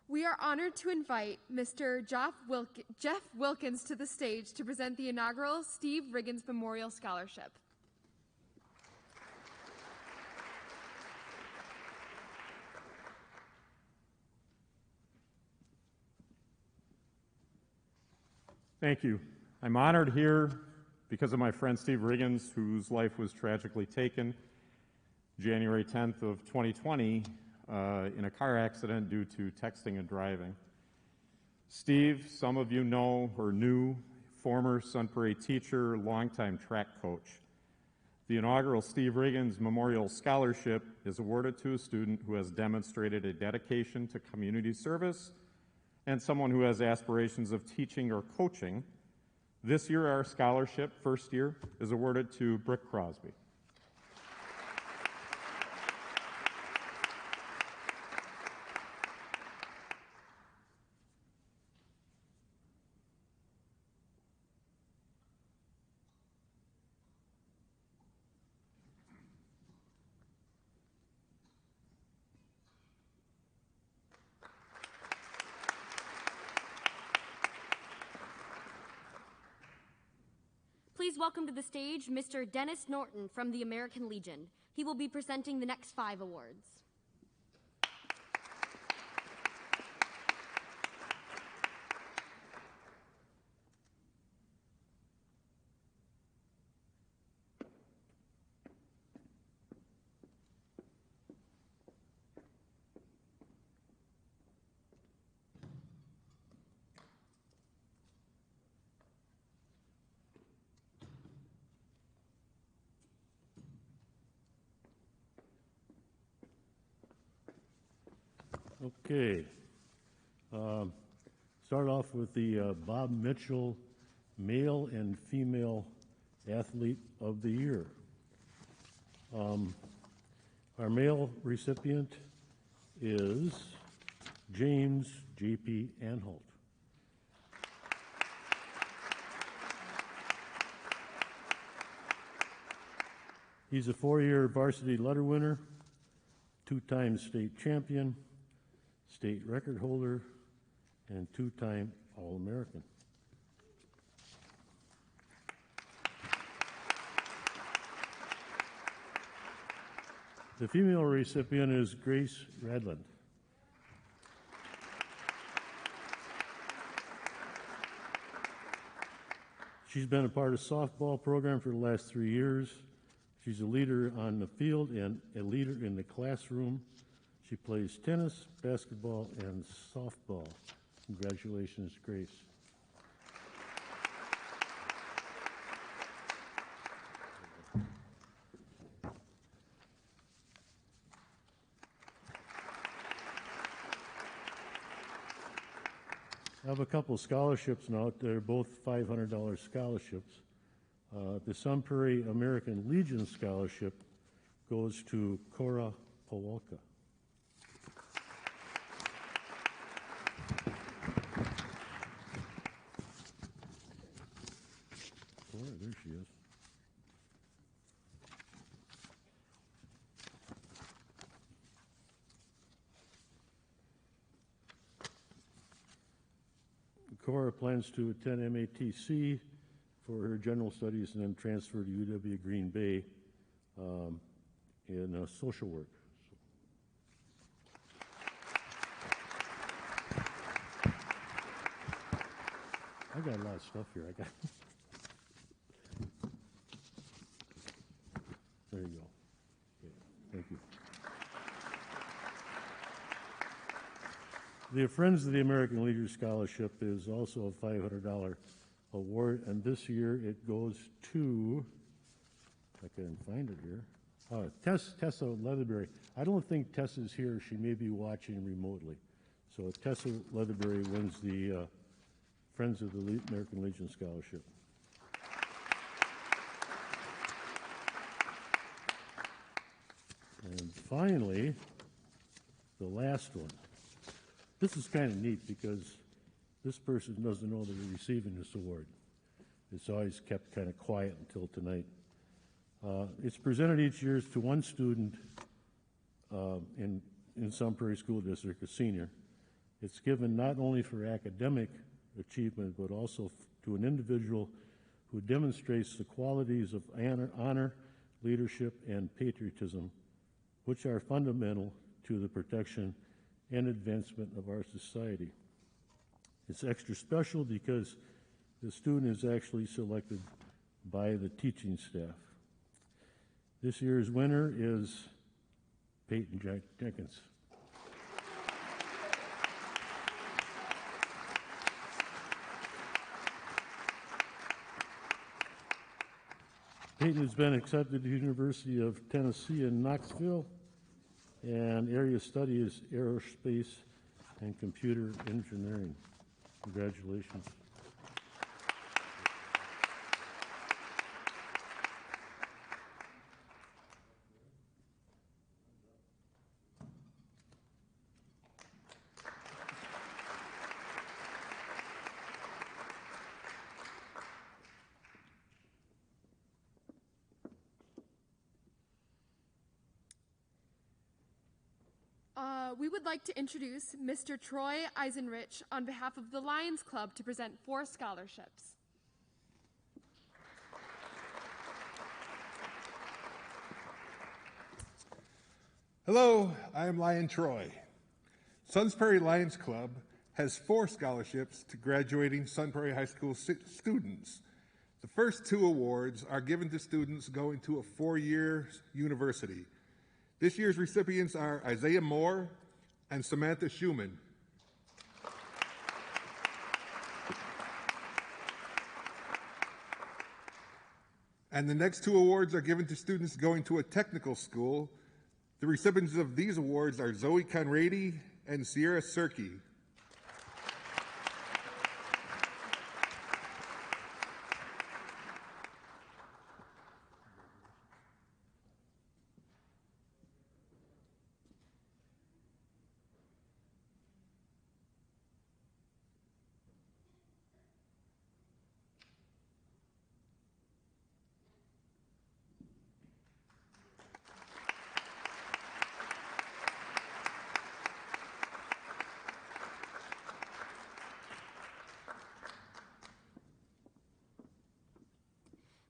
We are honored to invite Mr. Jeff Wilkins to the stage to present the inaugural Steve Riggins Memorial Scholarship. Thank you. I'm honored here because of my friend Steve Riggins, whose life was tragically taken January 10th of 2020 in a car accident due to texting and driving. Steve, some of you know or knew, former Sun Prairie teacher, longtime track coach. The inaugural Steve Riggins Memorial Scholarship is awarded to a student who has demonstrated a dedication to community service and someone who has aspirations of teaching or coaching. This year, our scholarship, first year, is awarded to Brick Crosby. Please welcome to the stage Mr. Dennis Norton from the American Legion. He will be presenting the next 5 awards. Okay. Start off with the Bob Mitchell Male and Female Athlete of the Year. Our male recipient is James J.P. Anhalt. He's a 4-year varsity letter winner, 2-time state champion, state record holder, and 2-time All-American. The female recipient is Grace Radland. She's been a part of the softball program for the last 3 years. She's a leader on the field and a leader in the classroom. She plays tennis, basketball, and softball. Congratulations, Grace. I have a couple scholarships now. They're both $500 scholarships. The Sun Prairie American Legion Scholarship goes to Cora Pawalka. Cora, there she is. Cora plans to attend MATC for her general studies and then transfer to UW Green Bay in social work. I got a lot of stuff here. There you go. Okay, thank you. The Friends of the American Legion Scholarship is also a $500 award, and this year it goes to, if I can find it here, Tessa Leatherberry. I don't think Tessa's here. She may be watching remotely. So Tessa Leatherberry wins the Friends of the American Legion Scholarship. And finally, the last one. This is kind of neat because this person doesn't know they're receiving this award. It's always kept kind of quiet until tonight. It's presented each year to one student in Sun Prairie School District, a senior. It's given not only for academic achievement, but also to an individual who demonstrates the qualities of honor, leadership, and patriotism, which are fundamental to the protection and advancement of our society. It's extra special because the student is actually selected by the teaching staff. This year's winner is Peyton Jenkins. Peyton has been accepted to the University of Tennessee in Knoxville, and area study is aerospace and computer engineering. Congratulations. We would like to introduce Mr. Troy Eisenrich on behalf of the Lions Club to present 4 scholarships. Hello, I am Lion Troy. Sun Prairie Lions Club has 4 scholarships to graduating Sun Prairie High School students. The first 2 awards are given to students going to a 4-year university. This year's recipients are Isaiah Moore and Samantha Schumann. And the next 2 awards are given to students going to a technical school. The recipients of these awards are Zoe Conrady and Sierra Serkey.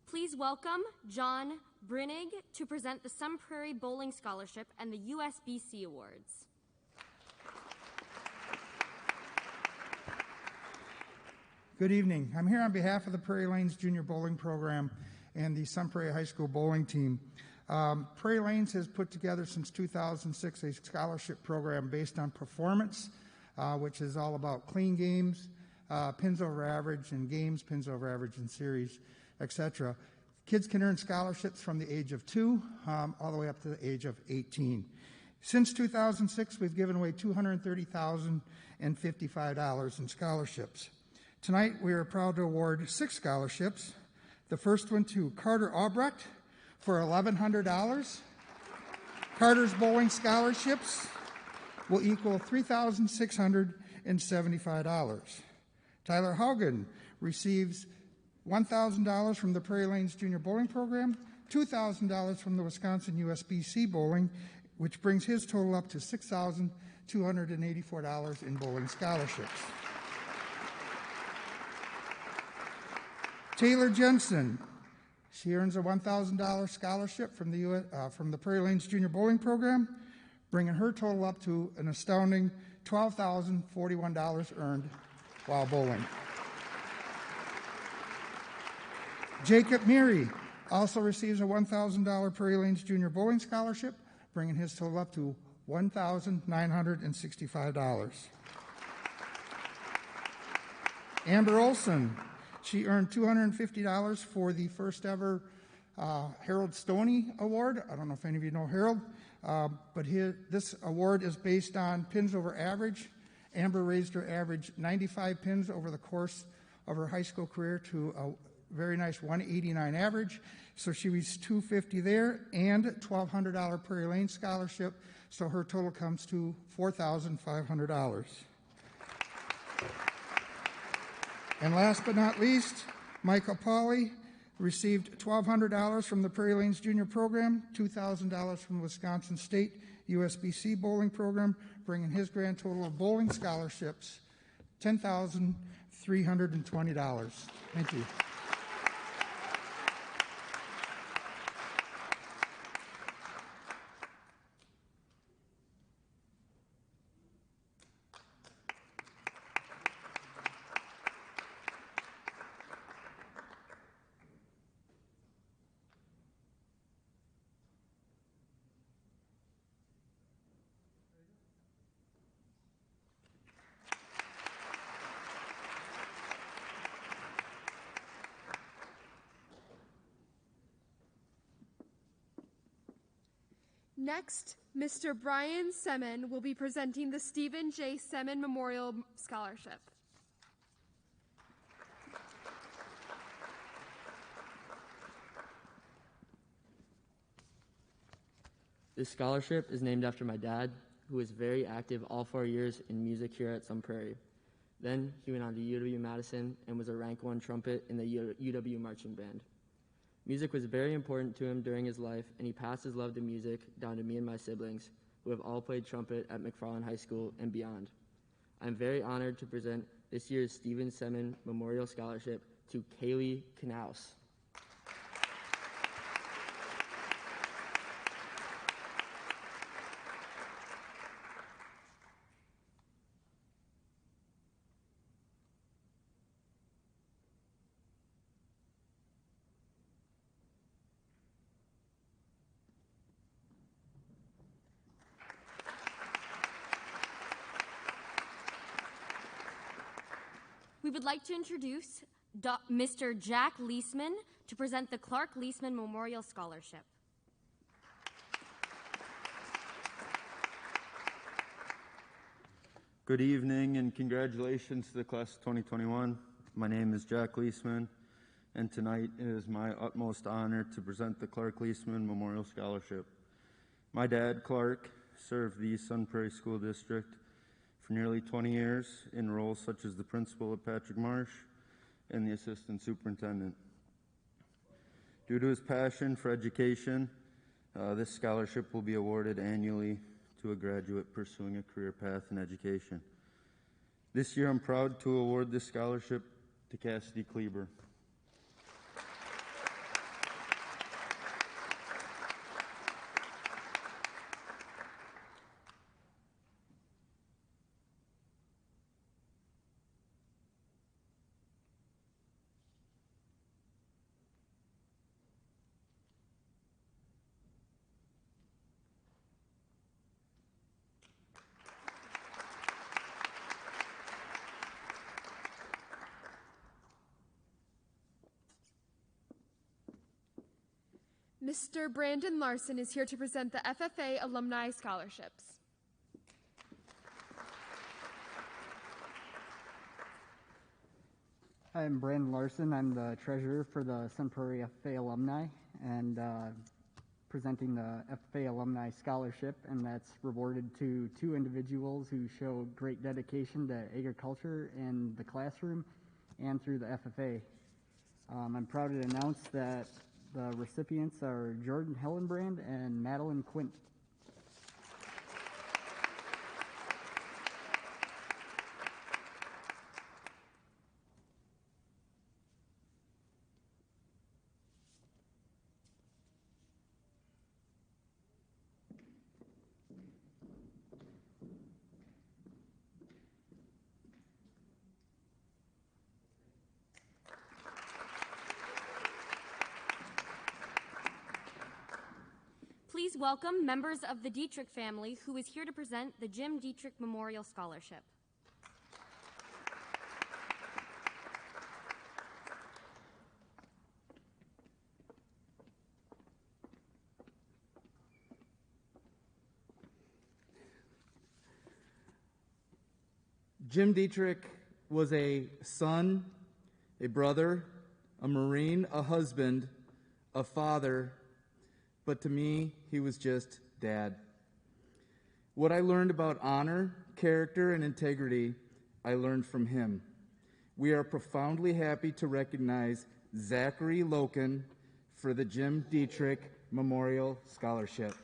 Please welcome John Brinig to present the Sun Prairie Bowling Scholarship and the USBC Awards. Good evening. I'm here on behalf of the Prairie Lanes Junior Bowling Program and the Sun Prairie High School Bowling Team. Prairie Lanes has put together since 2006 a scholarship program based on performance, which is all about clean games, pins over average in games, pins over average in series, etc. Kids can earn scholarships from the age of 2 all the way up to the age of 18. Since 2006, we've given away $230,055 in scholarships. Tonight, we are proud to award 6 scholarships. The first one to Carter Albrecht for $1,100. Carter's bowling scholarships will equal $3,675. Tyler Haugen receives $1,000 from the Prairie Lanes Junior Bowling Program, $2,000 from the Wisconsin USBC Bowling, which brings his total up to $6,284 in bowling scholarships. Taylor Jensen, she earns a $1,000 scholarship from the Prairie Lanes Junior Bowling Program, bringing her total up to an astounding $12,041 earned while bowling. Jacob Meary also receives a $1,000 Prairie Lanes Junior Bowling Scholarship, bringing his total up to $1,965. Amber Olson, she earned $250 for the first ever Harold Stoney Award. I don't know if any of you know Harold, but this award is based on pins over average. Amber raised her average 95 pins over the course of her high school career to a very nice 189 average. So she reached $250 there and $1,200 Prairie Lane scholarship. So her total comes to $4,500. And last but not least, Michael Pauley received $1,200 from the Prairie Lanes Junior Program, $2,000 from the Wisconsin State USBC Bowling Program, bringing his grand total of bowling scholarships $10,320. Thank you. Next, Mr. Brian Semen will be presenting the Stephen J. Semen Memorial Scholarship. This scholarship is named after my dad, who was very active all 4 years in music here at Sun Prairie. Then he went on to UW-Madison and was a rank 1 trumpet in the UW Marching Band. Music was very important to him during his life, and he passed his love to music down to me and my siblings, who have all played trumpet at McFarland High School and beyond. I'm very honored to present this year's Stephen Semen Memorial Scholarship to Kaylee Knaus. We would like to introduce Mr. Jack Leisman to present the Clark Leisman Memorial Scholarship. Good evening and congratulations to the class of 2021. My name is Jack Leisman, and tonight it is my utmost honor to present the Clark Leisman Memorial Scholarship. My dad, Clark, served the Sun Prairie School District for nearly 20 years in roles such as the principal at Patrick Marsh and the assistant superintendent. Due to his passion for education, this scholarship will be awarded annually to a graduate pursuing a career path in education. This year, I'm proud to award this scholarship to Cassidy Kleber. Mr. Brandon Larson is here to present the FFA Alumni Scholarships. I'm Brandon Larson. I'm the treasurer for the Sun Prairie FFA Alumni and presenting the FFA Alumni Scholarship, and that's rewarded to 2 individuals who show great dedication to agriculture in the classroom and through the FFA. I'm proud to announce that the recipients are Jordan Hellenbrand and Madeline Quint. Please welcome members of the Dietrich family, who is here to present the Jim Dietrich Memorial Scholarship. Jim Dietrich was a son, a brother, a Marine, a husband, a father, but to me, he was just Dad. What I learned about honor, character, and integrity, I learned from him. We are profoundly happy to recognize Zachary Loken for the Jim Dietrich Memorial Scholarship.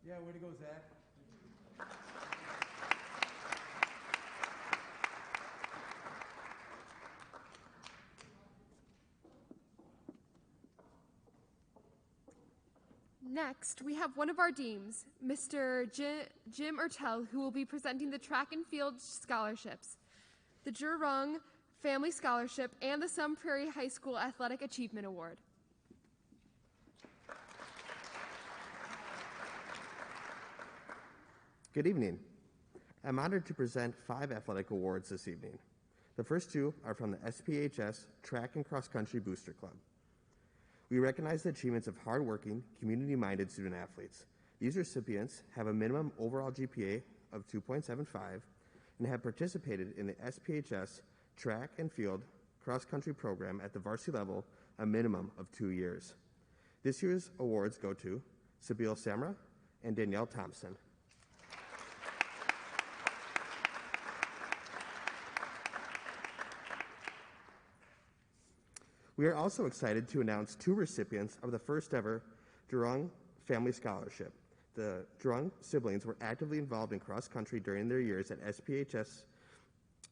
Yeah, way to go, Zach. Next, we have one of our deans, Mr. Jim Ertel, who will be presenting the track and field scholarships, the Jurong Family Scholarship, and the Sun Prairie High School Athletic Achievement Award. Good evening. I'm honored to present 5 athletic awards this evening. The first 2 are from the SPHS Track and Cross Country Booster Club. We recognize the achievements of hardworking, community-minded student athletes. These recipients have a minimum overall GPA of 2.75 and have participated in the SPHS Track and Field Cross Country program at the varsity level a minimum of 2 years. This year's awards go to Sabil Samra and Danielle Thompson. We are also excited to announce 2 recipients of the first ever Jurong Family Scholarship. The Jurong siblings were actively involved in cross country during their years at SPHS.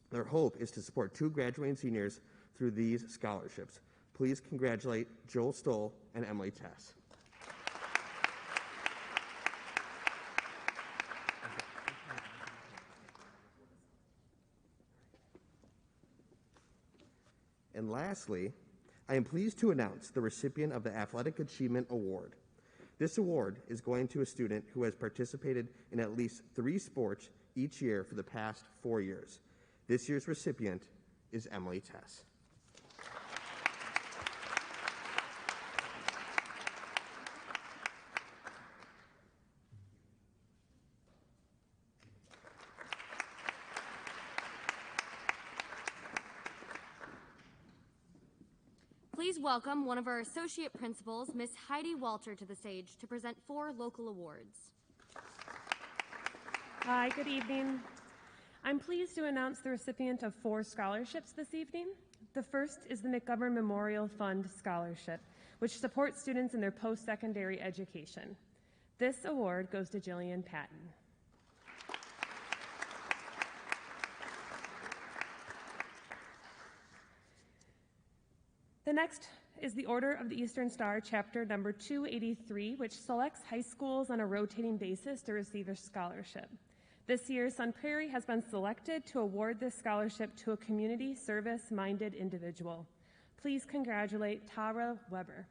Their hope is to support 2 graduating seniors through these scholarships. Please congratulate Joel Stoll and Emily Tess. And lastly, I am pleased to announce the recipient of the Athletic Achievement Award. This award is going to a student who has participated in at least 3 sports each year for the past 4 years. This year's recipient is Emily Tess. Please welcome one of our associate principals, Miss Heidi Walter, to the stage to present 4 local awards. Hi, good evening. I'm pleased to announce the recipient of 4 scholarships this evening. The first is the McGovern Memorial Fund Scholarship, which supports students in their post-secondary education. This award goes to Jillian Patton. The next is the Order of the Eastern Star, chapter number 283, which selects high schools on a rotating basis to receive a scholarship. This year, Sun Prairie has been selected to award this scholarship to a community service-minded individual. Please congratulate Tara Weber.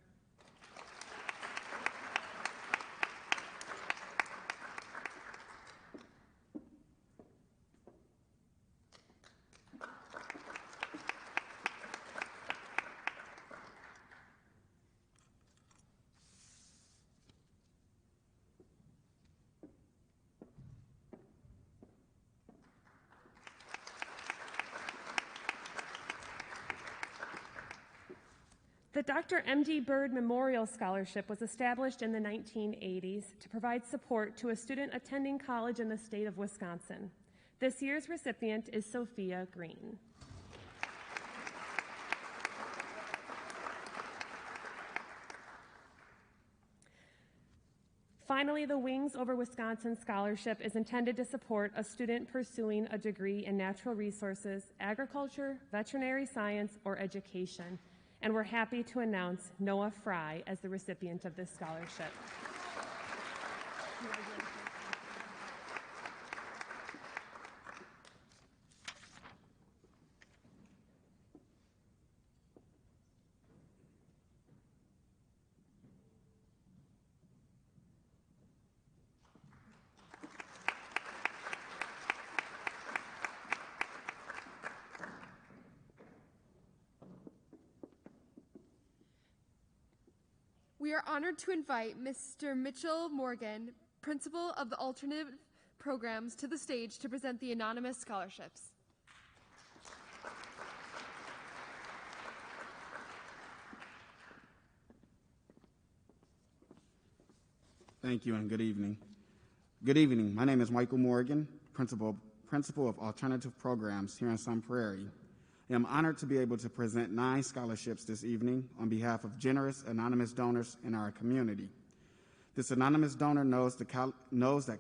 The Dr. M.D. Bird Memorial Scholarship was established in the 1980s to provide support to a student attending college in the state of Wisconsin. This year's recipient is Sophia Green. Finally, the Wings Over Wisconsin Scholarship is intended to support a student pursuing a degree in natural resources, agriculture, veterinary science, or education. And we're happy to announce Noah Fry as the recipient of this scholarship. We are honored to invite Mr. Mitchell Morgan, Principal of the Alternative Programs, to the stage to present the anonymous scholarships. Thank you and good evening. Good evening. My name is Michael Morgan, Principal of Alternative Programs here in Sun Prairie. I am honored to be able to present 9 scholarships this evening on behalf of generous anonymous donors in our community. This anonymous donor knows that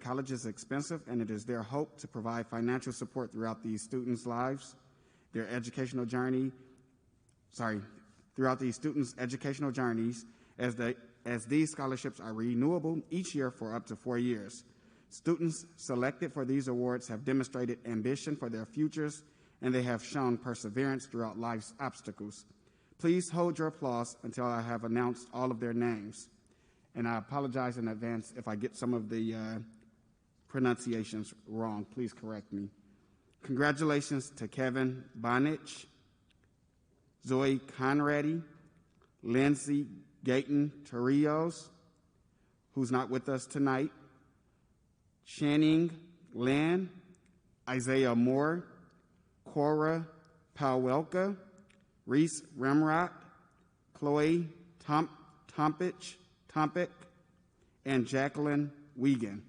college is expensive, and it is their hope to provide financial support throughout these students' lives, throughout these students' educational journeys, as these scholarships are renewable each year for up to 4 years. Students selected for these awards have demonstrated ambition for their futures, and they have shown perseverance throughout life's obstacles. Please hold your applause until I have announced all of their names. And I apologize in advance if I get some of the pronunciations wrong. Please correct me. Congratulations to Kevin Bonich, Zoe Conradi, Lindsay Gayton Torrijos, who's not with us tonight, Channing Lan, Isaiah Moore, Cora Pawelka, Reese Remrot, Chloe Tompic, and Jacqueline Wiegand.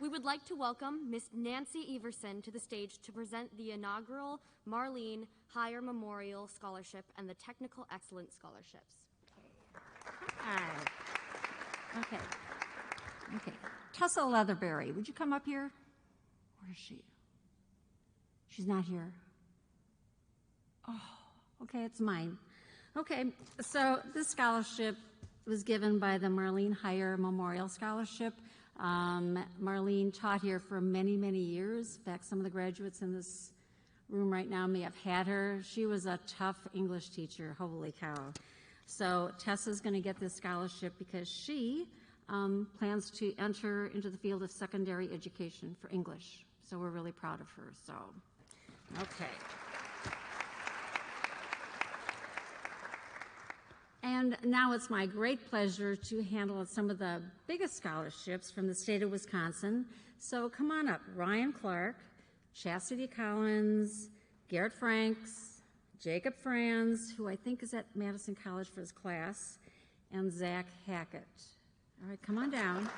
We would like to welcome Miss Nancy Everson to the stage to present the inaugural Marlene Heyer Memorial Scholarship and the Technical Excellence Scholarships. Hi. Okay. Tessa Leatherberry, would you come up here? Where is she? She's not here. Oh, okay, it's mine. Okay, so this scholarship was given by the Marlene Heyer Memorial Scholarship. Marlene taught here for many, many years. In fact, some of the graduates in this room right now may have had her. She was a tough English teacher, holy cow. So Tessa's going to get this scholarship because she plans to enter into the field of secondary education for English. So we're really proud of her. So, okay. And now it's my great pleasure to handle some of the biggest scholarships from the state of Wisconsin. So come on up. Ryan Clark, Chastity Collins, Garrett Franks, Jacob Franz, who I think is at Madison College for his class, and Zach Hackett. All right, come on down.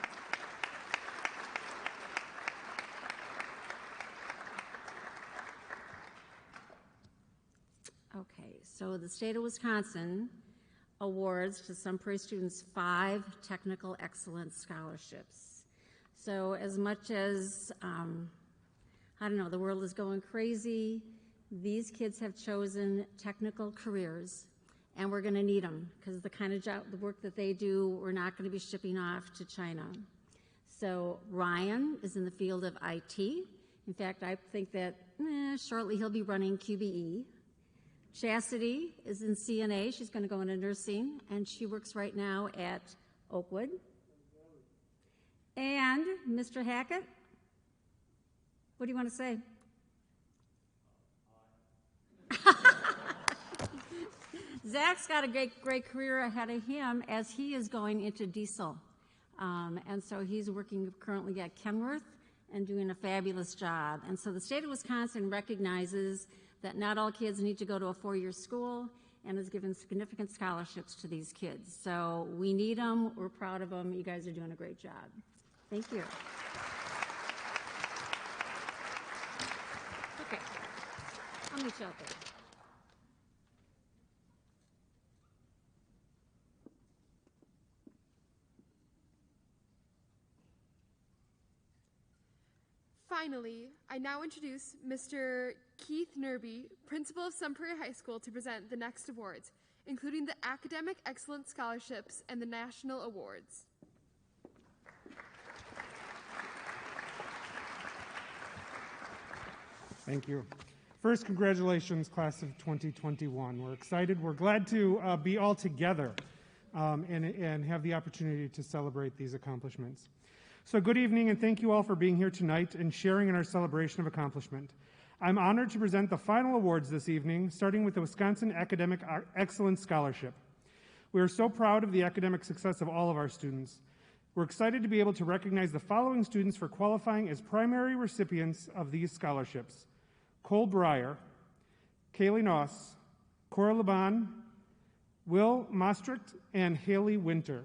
Okay, so the state of Wisconsin awards to Sun Prairie students 5 technical excellence scholarships. So as much as, I don't know, the world is going crazy, these kids have chosen technical careers, and we're going to need them because the kind of job, the work that they do, we're not going to be shipping off to China. So Ryan is in the field of IT. In fact, I think that shortly he'll be running QBE. Chastity is in CNA. She's going to go into nursing, and she works right now at Oakwood. And Mr. Hackett, what do you want to say? Zach's got a great career ahead of him as he is going into diesel. And so he's working currently at Kenworth and doing a fabulous job. And so the state of Wisconsin recognizes that not all kids need to go to a 4-year school and has given significant scholarships to these kids. So we need them. We're proud of them. You guys are doing a great job. Thank you. Okay. I'll meet you out there. Finally, I now introduce Mr. Keith Nerby, principal of Sun Prairie High School, to present the next awards, including the Academic Excellence Scholarships and the National Awards. Thank you. First, congratulations, class of 2021. We're excited. We're glad to be all together and have the opportunity to celebrate these accomplishments. So good evening, and thank you all for being here tonight and sharing in our celebration of accomplishment. I'm honored to present the final awards this evening, starting with the Wisconsin Academic Excellence Scholarship. We are so proud of the academic success of all of our students. We're excited to be able to recognize the following students for qualifying as primary recipients of these scholarships: Cole Breyer, Kaylee Noss, Cora Laban, Will Maastricht, and Haley Winter.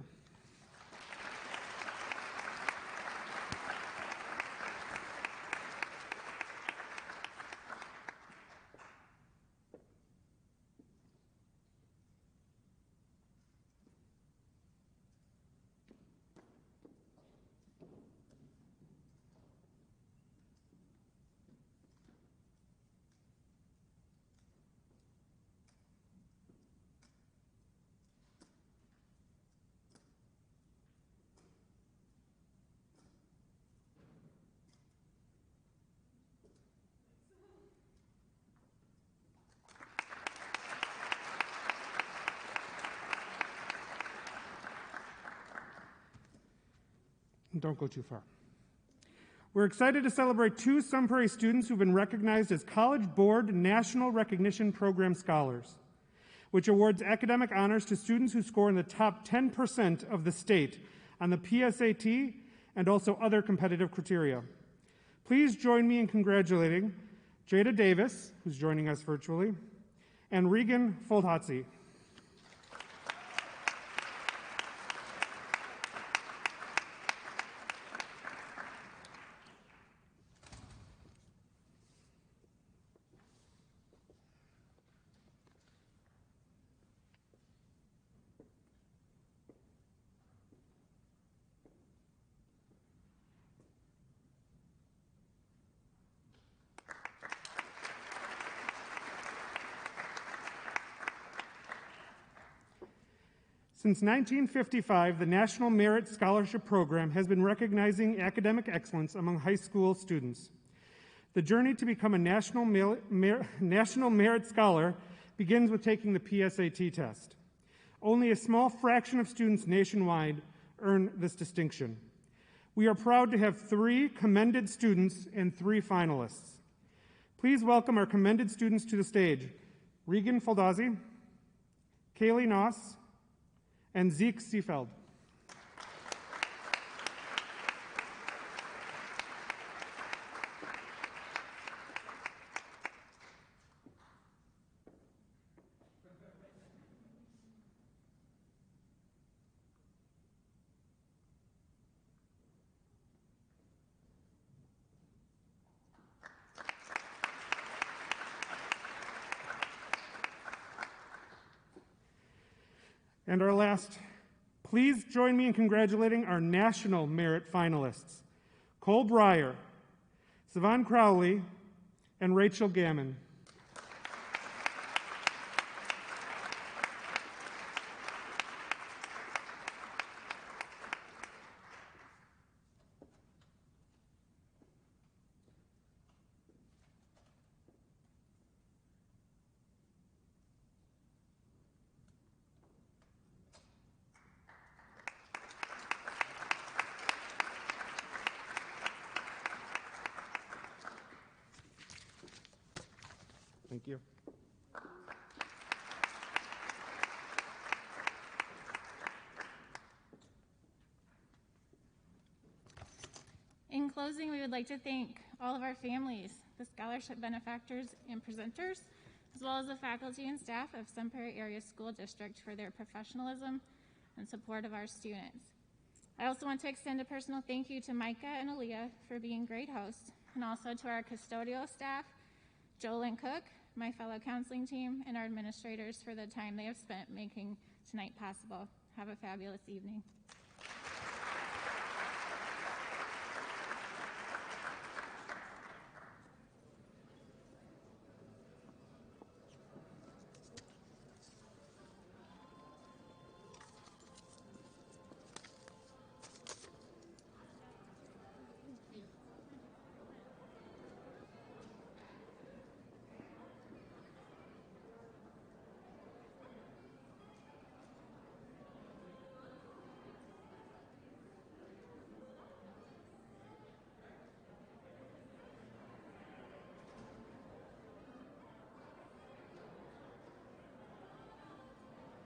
Don't go too far. We're excited to celebrate 2 Sun Prairie students who've been recognized as College Board National Recognition Program Scholars, which awards academic honors to students who score in the top 10% of the state on the PSAT and also other competitive criteria. Please join me in congratulating Jada Davis, who's joining us virtually, and Regan Foldhatzi. Since 1955, the National Merit Scholarship Program has been recognizing academic excellence among high school students. The journey to become a National Merit Scholar begins with taking the PSAT test. Only a small fraction of students nationwide earn this distinction. We are proud to have 3 commended students and 3 finalists. Please welcome our commended students to the stage: Regan Foldazzi, Kaylee Noss, and Zeke Seefeld. And our last, please join me in congratulating our national merit finalists, Cole Breyer, Savon Crowley, and Rachel Gammon. Thank you. In closing, we would like to thank all of our families, the scholarship benefactors and presenters, as well as the faculty and staff of Sun Prairie Area School District for their professionalism and support of our students. I also want to extend a personal thank you to Micah and Aaliyah for being great hosts, and also to our custodial staff, Joel and Cook, my fellow counseling team, and our administrators for the time they have spent making tonight possible. Have a fabulous evening.